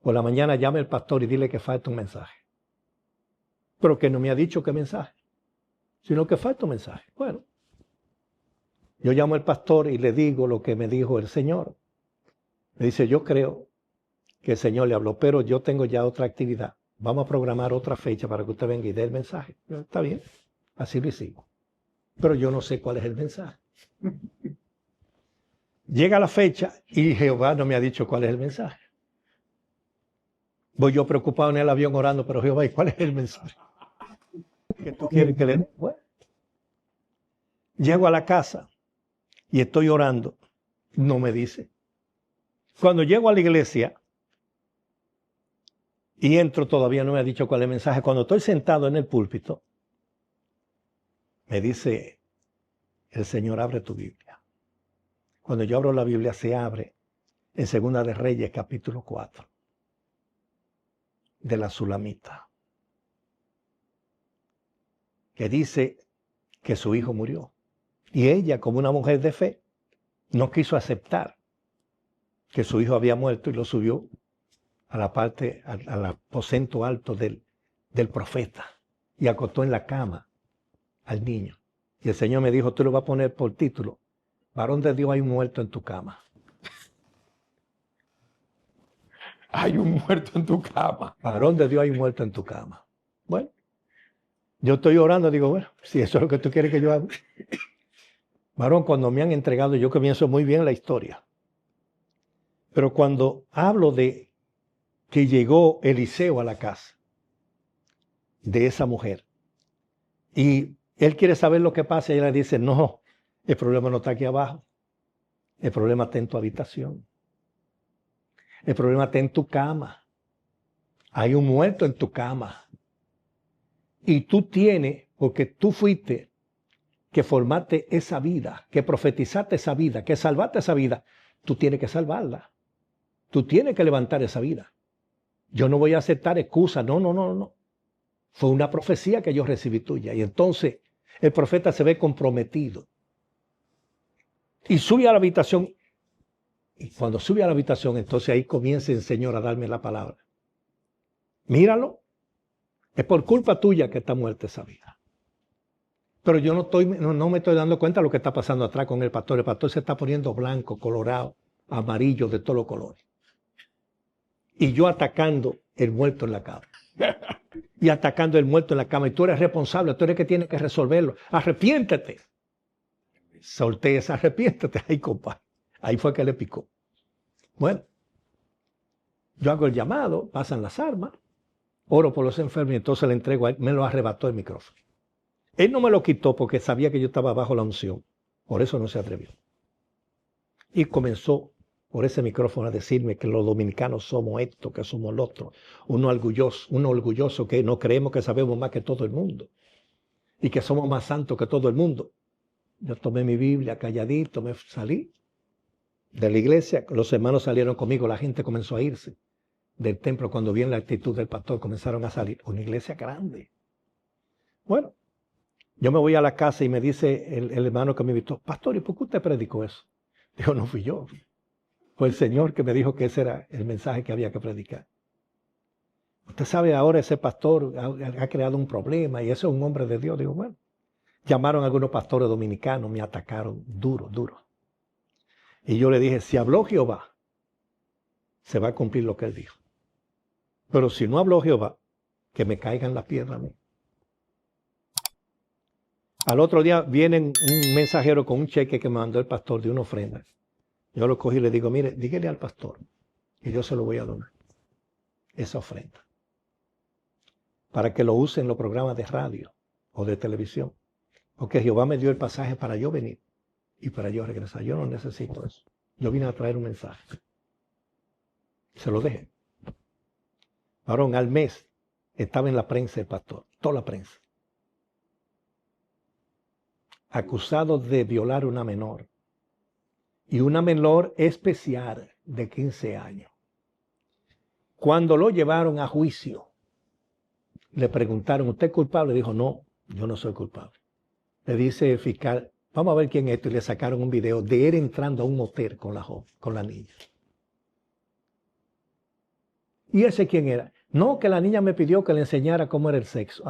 Por la mañana llama al pastor y dile que falta un mensaje. Pero que no me ha dicho qué mensaje, sino que falta un mensaje. Bueno, yo llamo al pastor y le digo lo que me dijo el Señor. Me dice, yo creo que el Señor le habló, pero yo tengo ya otra actividad vamos a programar otra fecha para que usted venga y dé el mensaje. Yo, está bien, así lo hicimos. Pero yo no sé cuál es el mensaje. Llega la fecha y Jehová no me ha dicho cuál es el mensaje. Voy yo preocupado en el avión orando, pero Jehová, ¿y cuál es el mensaje? ¿Qué tú quieres que le dé? Bueno, llego a la casa y estoy orando. No me dice. Cuando llego a la iglesia y entro, todavía no me ha dicho cuál es el mensaje. Cuando estoy sentado en el púlpito, me dice el Señor, abre tu Biblia. Cuando yo abro la Biblia, se abre en Segunda de Reyes, capítulo 4, de la Sulamita, que dice que su hijo murió. Y ella, como una mujer de fe, no quiso aceptar que su hijo había muerto y lo subió a la parte, al aposento alto del profeta y acostó en la cama al niño. Y el Señor me dijo, tú lo vas a poner por título, varón de Dios, hay un muerto en tu cama. Hay un muerto en tu cama. Varón de Dios, hay un muerto en tu cama. Bueno, yo estoy orando, digo, bueno, si eso es lo que tú quieres que yo haga. Varón, cuando me han entregado, yo comienzo muy bien la historia. Pero cuando hablo de que llegó Eliseo a la casa de esa mujer y él quiere saber lo que pasa y ella le dice, no, el problema no está aquí abajo. El problema está en tu habitación. El problema está en tu cama. Hay un muerto en tu cama. Y tú tienes, porque tú fuiste que formaste esa vida, que profetizaste esa vida, que salvaste esa vida, tú tienes que salvarla. Tú tienes que levantar esa vida. Yo no voy a aceptar excusas. No, no, no, no. Fue una profecía que yo recibí tuya. Y entonces el profeta se ve comprometido. Y sube a la habitación. Y cuando sube a la habitación, entonces ahí comienza el Señor a darme la palabra. Míralo. Es por culpa tuya que está muerta esa vida. Pero yo no me estoy dando cuenta de lo que está pasando atrás con el pastor. El pastor se está poniendo blanco, colorado, amarillo, de todos los colores. Y yo atacando el muerto en la cama. Y atacando el muerto en la cama. Y tú eres responsable, tú eres el que tiene que resolverlo. Arrepiéntete. Solté esa, arrepiéntete. Ahí, compadre. Ahí fue que le picó. Bueno, yo hago el llamado, pasan las armas, oro por los enfermos y entonces le entrego a él. Me lo arrebató el micrófono. Él no me lo quitó porque sabía que yo estaba bajo la unción. Por eso no se atrevió. Y comenzó por ese micrófono a decirme que los dominicanos somos esto, que somos lo otro. Uno orgulloso que no creemos que sabemos más que todo el mundo. Y que somos más santos que todo el mundo. Yo tomé mi Biblia calladito, me salí de la iglesia. Los hermanos salieron conmigo, la gente comenzó a irse del templo. Cuando vieron la actitud del pastor, comenzaron a salir. Una iglesia grande. Bueno, yo me voy a la casa y me dice el hermano que me invitó, pastor, ¿y por qué usted predicó eso? Dijo, no fui yo. Fue el Señor que me dijo que ese era el mensaje que había que predicar. Usted sabe, ahora ese pastor ha creado un problema y ese es un hombre de Dios. Digo, bueno, llamaron a algunos pastores dominicanos, me atacaron duro, duro. Y yo le dije, si habló Jehová, se va a cumplir lo que él dijo. Pero si no habló Jehová, que me caigan las piedras a mí. Al otro día viene un mensajero con un cheque que me mandó el pastor de una ofrenda. Yo lo cogí y le digo, mire, dígale al pastor que yo se lo voy a donar, esa ofrenda, para que lo use en los programas de radio o de televisión. Porque Jehová me dio el pasaje para yo venir y para yo regresar. Yo no necesito eso. Yo vine a traer un mensaje. Se lo dejé. Varón, al mes estaba en la prensa el pastor, toda la prensa, acusado de violar una menor. Y una menor especial de 15 años. Cuando lo llevaron a juicio, le preguntaron, ¿usted es culpable? Dijo, no, yo no soy culpable. Le dice el fiscal, vamos a ver quién es esto. Y le sacaron un video de él entrando a un motel con la niña. ¿Y ese quién era? No, que la niña me pidió que le enseñara cómo era el sexo.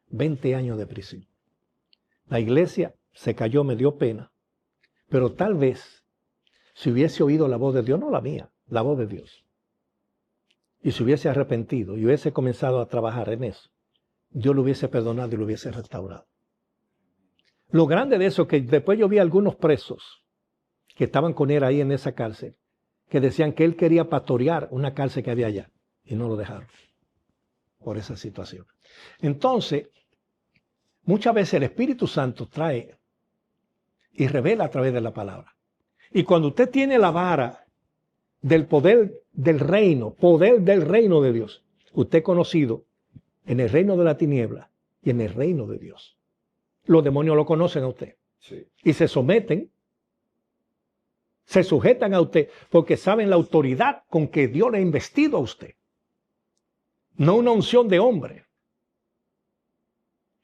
20 años de prisión. La iglesia se cayó, me dio pena. Pero tal vez, si hubiese oído la voz de Dios, no la mía, la voz de Dios, y se hubiese arrepentido y hubiese comenzado a trabajar en eso, Dios lo hubiese perdonado y lo hubiese restaurado. Lo grande de eso es que después yo vi a algunos presos que estaban con él ahí en esa cárcel, que decían que él quería pastorear una cárcel que había allá y no lo dejaron por esa situación. Entonces, muchas veces el Espíritu Santo trae y revela a través de la palabra. Y cuando usted tiene la vara del poder del reino de Dios, usted es conocido en el reino de la tiniebla y en el reino de Dios. Los demonios lo conocen a usted. Sí. Y se someten, se sujetan a usted porque saben la autoridad con que Dios le ha investido a usted. No una unción de hombre.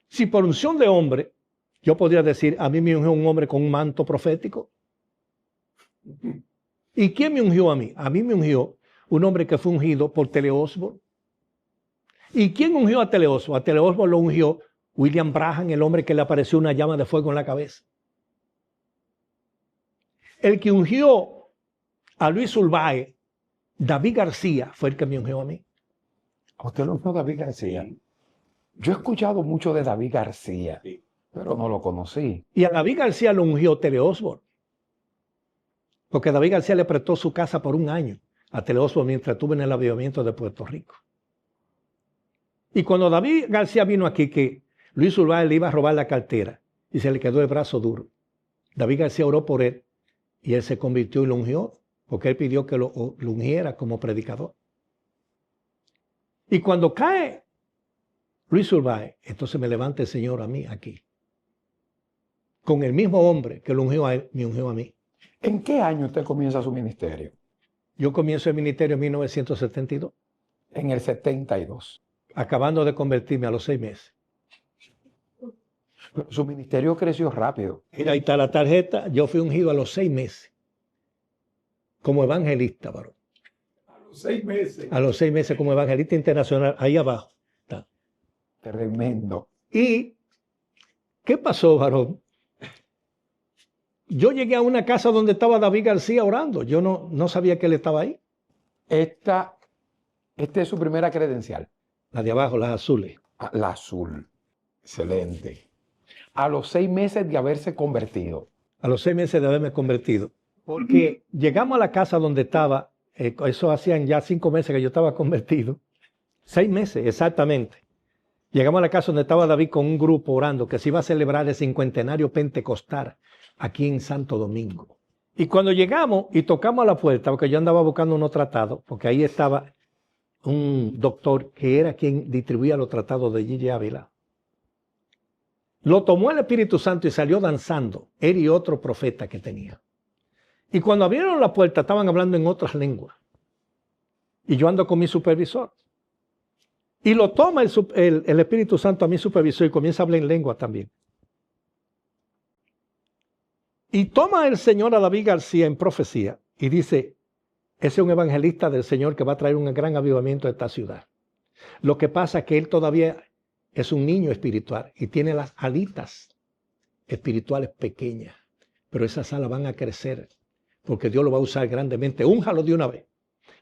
Si por unción de hombre, yo podría decir, a mí me ungió un hombre con un manto profético. ¿Y quién me ungió a mí? A mí me ungió un hombre que fue ungido por Teleosbo. ¿Y quién ungió a Teleosbo? A Teleosbo lo ungió William Branham, el hombre que le apareció una llama de fuego en la cabeza. El que ungió a Luis Ulvae, David García, fue el que me ungió a mí. ¿A usted lo ungió David García? Yo he escuchado mucho de David García, pero no lo conocí. Y a David García lo ungió Teleosbo. Porque David García le prestó su casa por un año a Teleosbo mientras estuvo en el avivamiento de Puerto Rico. Y cuando David García vino aquí, que Luis Ulvae le iba a robar la cartera y se le quedó el brazo duro, David García oró por él y él se convirtió y lo ungió, porque él pidió que lo ungiera como predicador. Y cuando cae Luis Ulvae, entonces me levanta el Señor a mí aquí. Con el mismo hombre que lo ungió a él, me ungió a mí. ¿En qué año usted comienza su ministerio? Yo comienzo el ministerio en 1972. En el 72. Acabando de convertirme a los 6 meses. Su ministerio creció rápido. Mira, ahí está la tarjeta. Yo fui ungido a los 6 meses. Como evangelista, varón. A los 6 meses. A los 6 meses como evangelista internacional. Ahí abajo está. Tremendo. ¿Y qué pasó, varón? Yo llegué a una casa donde estaba David García orando. Yo no sabía que él estaba ahí. Esta es su primera credencial. La de abajo, las azules. La azul. Excelente. A los 6 meses de haberse convertido. A los 6 meses de haberme convertido. Porque llegamos a la casa donde estaba, eso hacían ya 5 meses que yo estaba convertido. 6 meses, exactamente. Llegamos a la casa donde estaba David con un grupo orando que se iba a celebrar el cincuentenario pentecostal aquí en Santo Domingo. Y cuando llegamos y tocamos a la puerta, porque yo andaba buscando unos tratados, porque ahí estaba un doctor que era quien distribuía los tratados de Gigi Ávila. Lo tomó el Espíritu Santo y salió danzando, él y otro profeta que tenía. Y cuando abrieron la puerta estaban hablando en otras lenguas. Y yo ando con mi supervisor. Y lo toma el Espíritu Santo a mi supervisor y comienza a hablar en lengua también. Y toma el Señor a David García en profecía y dice, ese es un evangelista del Señor que va a traer un gran avivamiento a esta ciudad. Lo que pasa es que él todavía es un niño espiritual y tiene las alitas espirituales pequeñas, pero esas alas van a crecer porque Dios lo va a usar grandemente. Únjalo de una vez.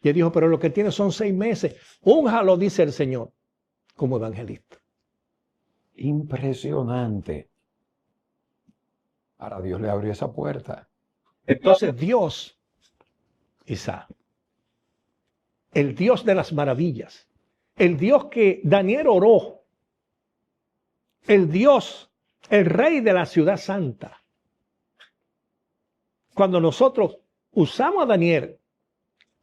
Y él dijo, pero lo que tiene son 6 meses. Únjalo, dice el Señor, como evangelista. Impresionante. Ahora Dios le abrió esa puerta. Entonces Dios, Isaac, el Dios de las maravillas, el Dios que Daniel oró, el Dios, el Rey de la ciudad santa. Cuando nosotros usamos a Daniel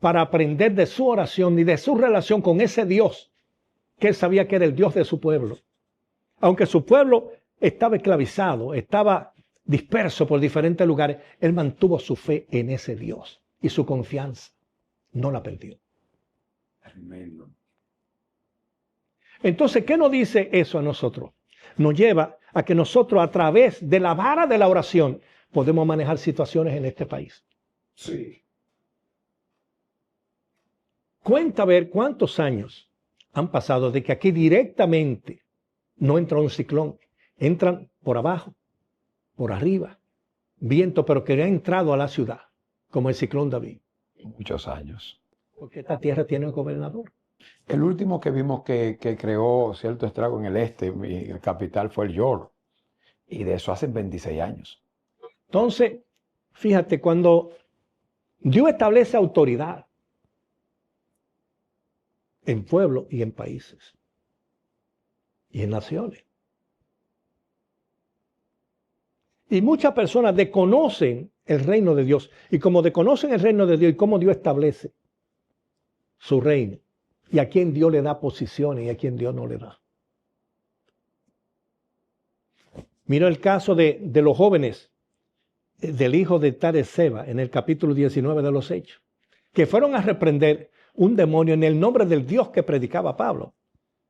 para aprender de su oración y de su relación con ese Dios, que él sabía que era el Dios de su pueblo, aunque su pueblo estaba esclavizado, estaba disperso por diferentes lugares, él mantuvo su fe en ese Dios y su confianza no la perdió. Tremendo. Entonces, ¿qué nos dice eso a nosotros? Nos lleva a que nosotros a través de la vara de la oración podemos manejar situaciones en este país. Sí. Cuenta ver cuántos años han pasado de que aquí directamente no entra un ciclón, entran por abajo, por arriba, viento, pero que ha entrado a la ciudad, como el ciclón David. Muchos años. Porque esta tierra tiene un gobernador. El último que vimos que creó cierto estrago en el este, el capital, fue el York. Y de eso hace 26 años. Entonces, fíjate, cuando Dios establece autoridad en pueblos y en países y en naciones. Y muchas personas desconocen el reino de Dios. Y como desconocen el reino de Dios y cómo Dios establece su reino, y a quien Dios le da posiciones y a quien Dios no le da. Mira el caso de los jóvenes del hijo de Tareseba en el capítulo 19 de los Hechos, que fueron a reprender un demonio en el nombre del Dios que predicaba Pablo.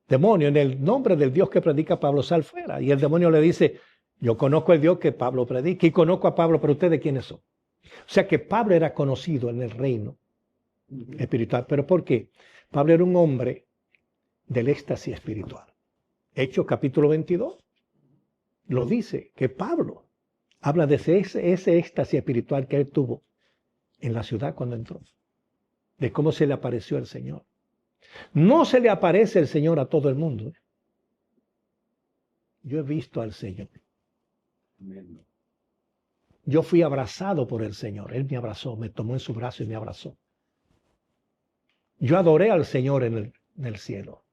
Demonio, en el nombre del Dios que predica Pablo, sal fuera. Y el demonio le dice, yo conozco el Dios que Pablo predica y conozco a Pablo, pero ¿ustedes quiénes son? O sea que Pablo era conocido en el reino espiritual. ¿Pero por qué? Pablo era un hombre del éxtasis espiritual. Hechos capítulo 22 lo dice, que Pablo habla de ese éxtasis espiritual que él tuvo en la ciudad cuando entró, de cómo se le apareció el Señor. No se le aparece el Señor a todo el mundo. Yo he visto al Señor. Yo fui abrazado por el Señor. Él me abrazó, me tomó en su brazo y me abrazó. Yo adoré al Señor en el cielo.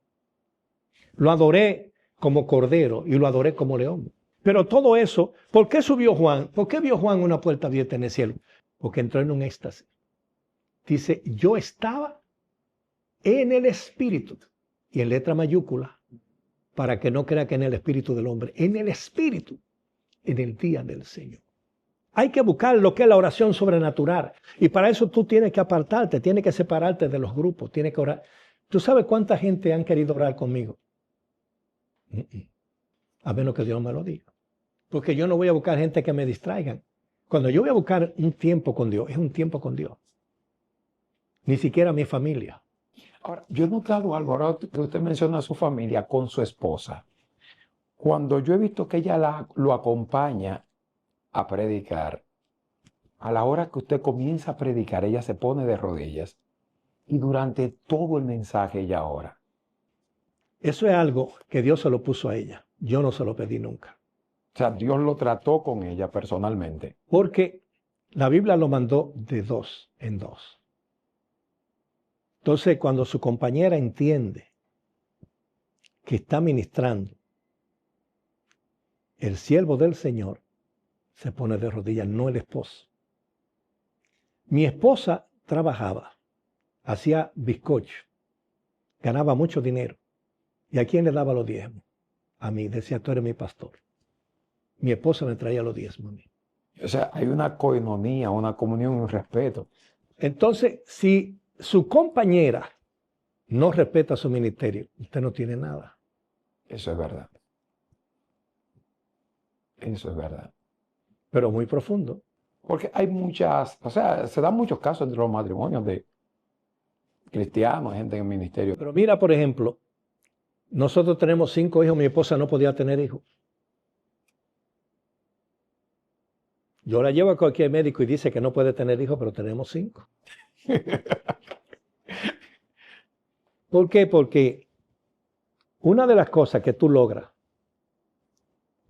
Lo adoré como cordero y lo adoré como león. Pero todo eso, ¿por qué subió Juan? ¿Por qué vio Juan una puerta abierta en el cielo? Porque entró en un éxtasis. Dice, yo estaba en el espíritu, y en letra mayúscula, para que no crea que en el espíritu del hombre, en el espíritu, en el día del Señor. Hay que buscar lo que es la oración sobrenatural, y para eso tú tienes que apartarte, tienes que separarte de los grupos, tienes que orar. ¿Tú sabes cuánta gente han querido orar conmigo? A menos que Dios me lo diga. Porque yo no voy a buscar gente que me distraigan. Cuando yo voy a buscar un tiempo con Dios, es un tiempo con Dios. Ni siquiera mi familia. Ahora, yo he notado algo, ahora que usted menciona a su familia con su esposa. Cuando yo he visto que ella lo acompaña a predicar, a la hora que usted comienza a predicar, ella se pone de rodillas y durante todo el mensaje ella ora. Eso es algo que Dios se lo puso a ella. Yo no se lo pedí nunca. O sea, Dios lo trató con ella personalmente. Porque la Biblia lo mandó de dos en dos. Entonces, cuando su compañera entiende que está ministrando, el siervo del Señor se pone de rodillas, no el esposo. Mi esposa trabajaba, hacía bizcocho, ganaba mucho dinero. ¿Y a quién le daba los diezmos? A mí, decía, tú eres mi pastor. Mi esposa me traía los diezmos a mí. O sea, hay una coinonía, una comunión y un respeto. Entonces, si su compañera no respeta su ministerio, usted no tiene nada. Eso es verdad. Eso es verdad. Pero muy profundo. Porque hay muchas, o sea, se dan muchos casos entre los matrimonios de cristianos, gente en el ministerio. Pero mira, por ejemplo, nosotros tenemos 5 hijos, mi esposa no podía tener hijos. Yo la llevo a cualquier médico y dice que no puede tener hijos, pero tenemos 5. ¿Por qué? Porque una de las cosas que tú logras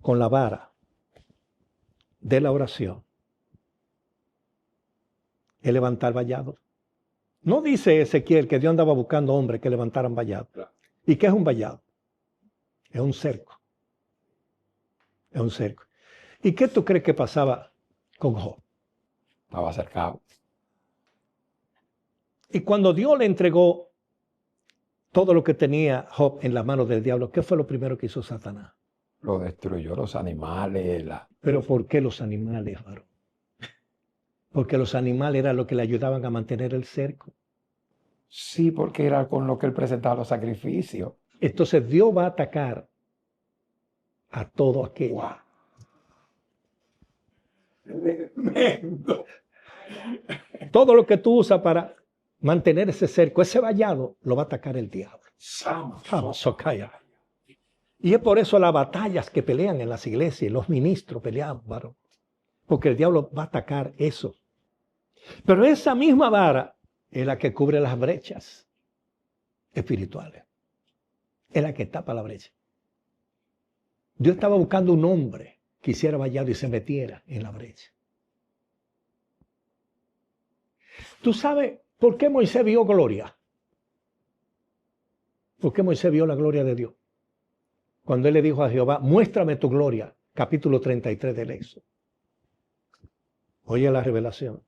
con la vara de la oración es levantar vallados. No dice Ezequiel que Dios andaba buscando hombres que levantaran vallados. ¿Y qué es un vallado? Es un cerco. Es un cerco. ¿Y qué tú crees que pasaba con Job? Estaba cercado. Y cuando Dios le entregó todo lo que tenía Job en las manos del diablo, ¿qué fue lo primero que hizo Satanás? Lo destruyó, los animales. ¿Pero por qué los animales, varón? Porque los animales eran lo que le ayudaban a mantener el cerco. Sí, porque era con lo que él presentaba los sacrificios. Entonces Dios va a atacar a todo aquello. ¡Wow! Tremendo. Todo lo que tú usas para mantener ese cerco, ese vallado, lo va a atacar el diablo. Y es por eso las batallas que pelean en las iglesias, los ministros pelean, varón. Porque el diablo va a atacar eso. Pero esa misma vara es la que cubre las brechas. espirituales. Es la que tapa la brecha. Dios estaba buscando un hombre que hiciera vallado y se metiera en la brecha. ¿Tú sabes por qué Moisés vio gloria? ¿Por qué Moisés vio la gloria de Dios? Cuando él le dijo a Jehová, muéstrame tu gloria, capítulo 33 del Éxodo. Oye la revelación.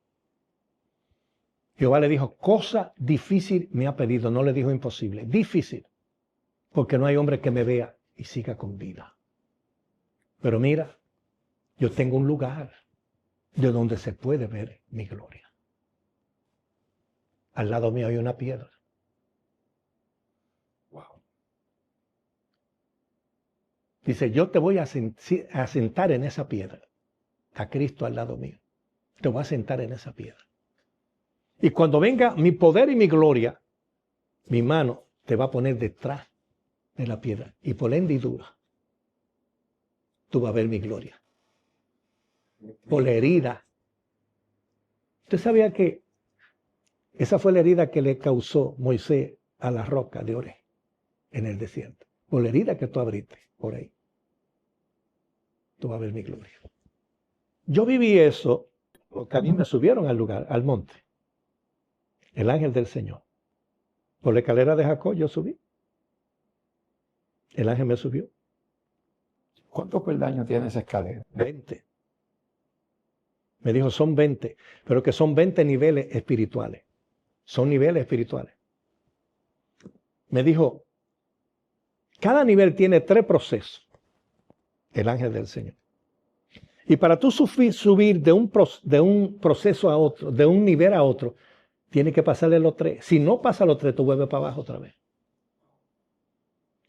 Jehová le dijo, cosa difícil me ha pedido, no le dijo imposible, difícil, porque no hay hombre que me vea y siga con vida. Pero mira, yo tengo un lugar de donde se puede ver mi gloria. Al lado mío hay una piedra. Wow. Dice, yo te voy a sentar en esa piedra. A Cristo al lado mío. Te voy a sentar en esa piedra. Y cuando venga mi poder y mi gloria, mi mano te va a poner detrás de la piedra. Y por la hendidura, tú vas a ver mi gloria. Por la herida. ¿Usted sabía que esa fue la herida que le causó Moisés a la roca de Oreb en el desierto? Por la herida que tú abriste por ahí. Tú vas a ver mi gloria. Yo viví eso porque a mí me subieron al lugar, al monte. El ángel del Señor. Por la escalera de Jacob yo subí. El ángel me subió. ¿Cuántos peldaños tiene esa escalera? 20. Me dijo, son 20, pero que son 20 niveles espirituales. Son niveles espirituales. Me dijo, cada nivel tiene 3 procesos. El ángel del Señor. Y para tú subir de un proceso a otro, de un nivel a otro, tienes que pasarle los 3. Si no pasa los 3, tú vuelves para abajo otra vez.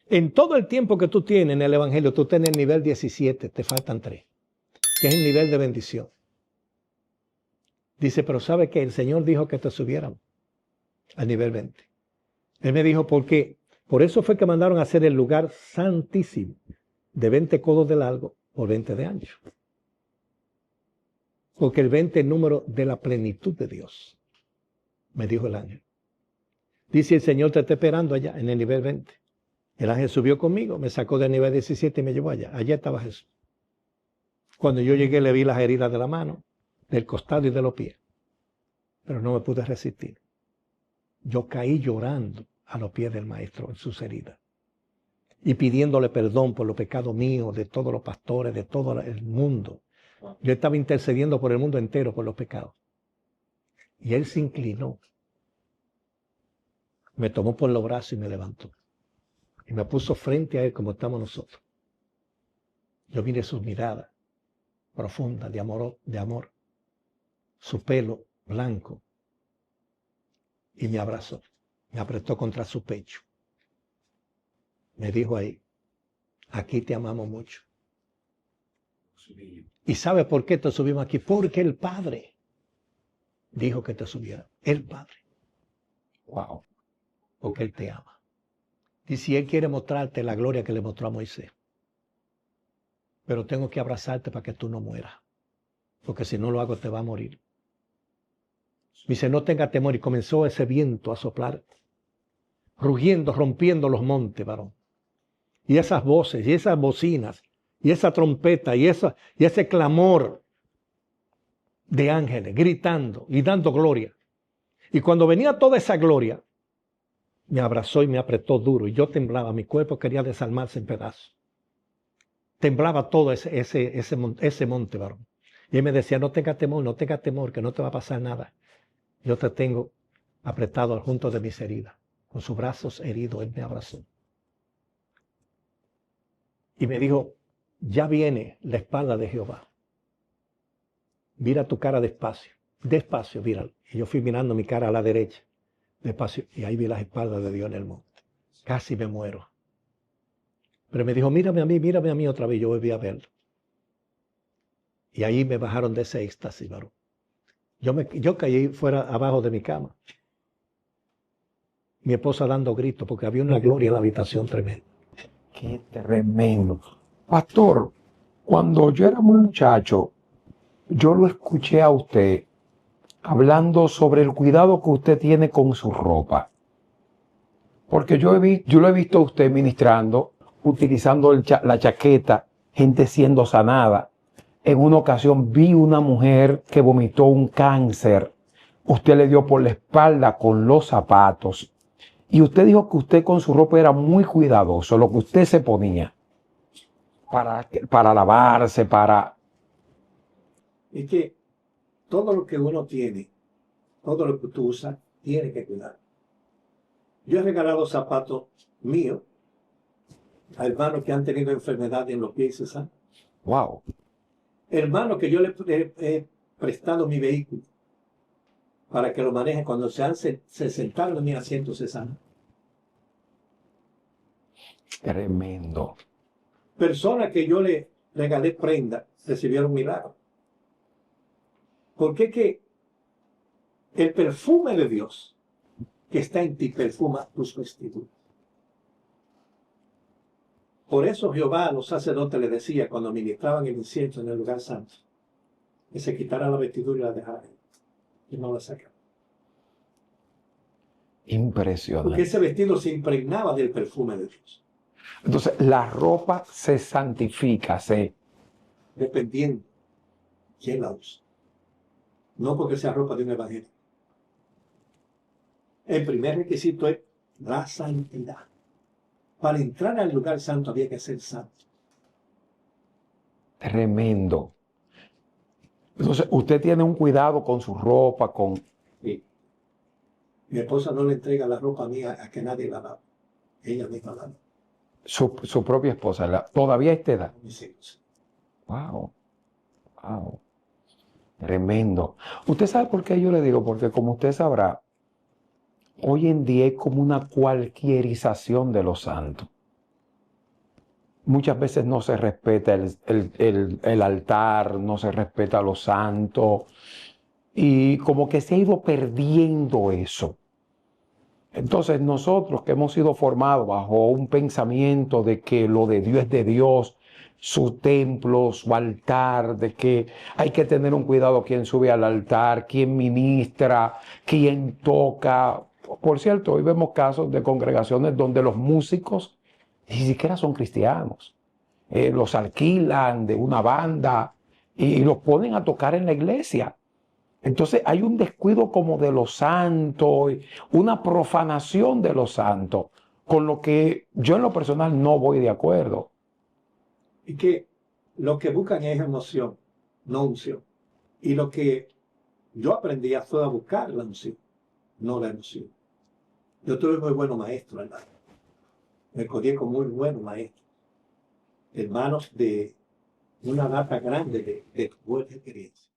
En todo el tiempo que tú tienes en el Evangelio, tú tienes el nivel 17, te faltan 3, que es el nivel de bendición. Dice, pero ¿sabe qué? El Señor dijo que te subiéramos al nivel 20. Él me dijo, ¿por qué? Por eso fue que mandaron a hacer el lugar santísimo, de 20 codos de largo por 20 de ancho. Porque el 20 es el número de la plenitud de Dios, me dijo el ángel. Dice, el Señor te está esperando allá en el nivel 20. El ángel subió conmigo, me sacó del nivel 17 y me llevó allá. Allá estaba Jesús. Cuando yo llegué le vi las heridas de la mano, del costado y de los pies. Pero no me pude resistir. Yo caí llorando a los pies del Maestro en sus heridas. Y pidiéndole perdón por los pecados míos, de todos los pastores, de todo el mundo. Yo estaba intercediendo por el mundo entero por los pecados. Y él se inclinó. Me tomó por los brazos y me levantó. Y me puso frente a él como estamos nosotros. Yo miré sus miradas profundas de amor. Su pelo blanco. Y me abrazó. Me apretó contra su pecho. Me dijo ahí, aquí te amamos mucho. ¿Y sabe por qué te subimos aquí? Porque el Padre dijo que te subiera. El Padre. Wow. Porque Él te ama. Y si Él quiere mostrarte la gloria que le mostró a Moisés. Pero tengo que abrazarte para que tú no mueras. Porque si no lo hago te va a morir. Dice, no tenga temor. Y comenzó ese viento a soplar. Rugiendo, rompiendo los montes, varón. Y esas voces, y esas bocinas, y esa trompeta, y ese clamor de ángeles gritando y dando gloria. Y cuando venía toda esa gloria, me abrazó y me apretó duro. Y yo temblaba, mi cuerpo quería desarmarse en pedazos. Temblaba todo ese monte, varón. Y él me decía, no tengas temor, que no te va a pasar nada. Yo te tengo apretado junto de mis heridas. Con sus brazos heridos, él me abrazó. Y me dijo, ya viene la espalda de Jehová. Mira tu cara despacio. Despacio, míralo. Y yo fui mirando mi cara a la derecha. Despacio. Y ahí vi las espaldas de Dios en el monte. Casi me muero. Pero me dijo, mírame a mí otra vez. Yo volví a verlo. Y ahí me bajaron de ese éxtasis, varón. Yo caí fuera, abajo de mi cama. Mi esposa dando gritos porque había una gloria en la habitación tremenda. Qué tremendo. Pastor, cuando yo era muchacho, yo lo escuché a usted hablando sobre el cuidado que usted tiene con su ropa. Porque yo lo he visto a usted ministrando, utilizando la chaqueta, gente siendo sanada. En una ocasión vi una mujer que vomitó un cáncer. Usted le dio por la espalda con los zapatos. Y usted dijo que usted con su ropa era muy cuidadoso, lo que usted se ponía para lavarse, para... Es que todo lo que uno tiene, todo lo que tú usas, tiene que cuidar. Yo he regalado zapatos míos a hermanos que han tenido enfermedades en los pies y se sanan. ¡Wow! Hermanos que yo les he prestado mi vehículo para que lo manejen cuando se sentaron en mi asiento se sanan. Tremendo. Personas que yo le regalé prenda recibieron milagros. Porque que el perfume de Dios que está en ti perfuma tus vestiduras. Por eso Jehová a los sacerdotes les decía cuando ministraban el incienso en el lugar santo, que se quitara la vestidura y la dejaran, y no la sacaran. Impresionante. Porque ese vestido se impregnaba del perfume de Dios. Entonces, la ropa se santifica, Dependiendo quién la usa. No porque sea ropa de un evangelio. El primer requisito es la santidad. Para entrar al lugar santo había que ser santo. Tremendo. Entonces, usted tiene un cuidado con su ropa, con... Sí. Mi esposa no le entrega la ropa mía a que nadie la lave. Ella misma la lava. Su propia esposa. ¿Todavía a esta edad? Mis hijos. Wow. Wow. Tremendo. ¿Usted sabe por qué yo le digo? Porque como usted sabrá, hoy en día hay como una cualquierización de los santos. Muchas veces no se respeta el altar, no se respeta a los santos y como que se ha ido perdiendo eso. Entonces nosotros que hemos sido formados bajo un pensamiento de que lo de Dios es de Dios, su templo, su altar, de que hay que tener un cuidado quién sube al altar, quién ministra, quién toca. Por cierto, hoy vemos casos de congregaciones donde los músicos ni siquiera son cristianos. Los alquilan de una banda y los ponen a tocar en la iglesia. Entonces hay un descuido como de los santos, una profanación de los santos, con lo que yo en lo personal no voy de acuerdo. Y que lo que buscan es emoción, no unción. Y lo que yo aprendí fue a buscar la unción, no la emoción. Yo tuve muy buenos maestros, hermano. Me codié con muy buenos maestros. Hermanos de una data grande de buena experiencia.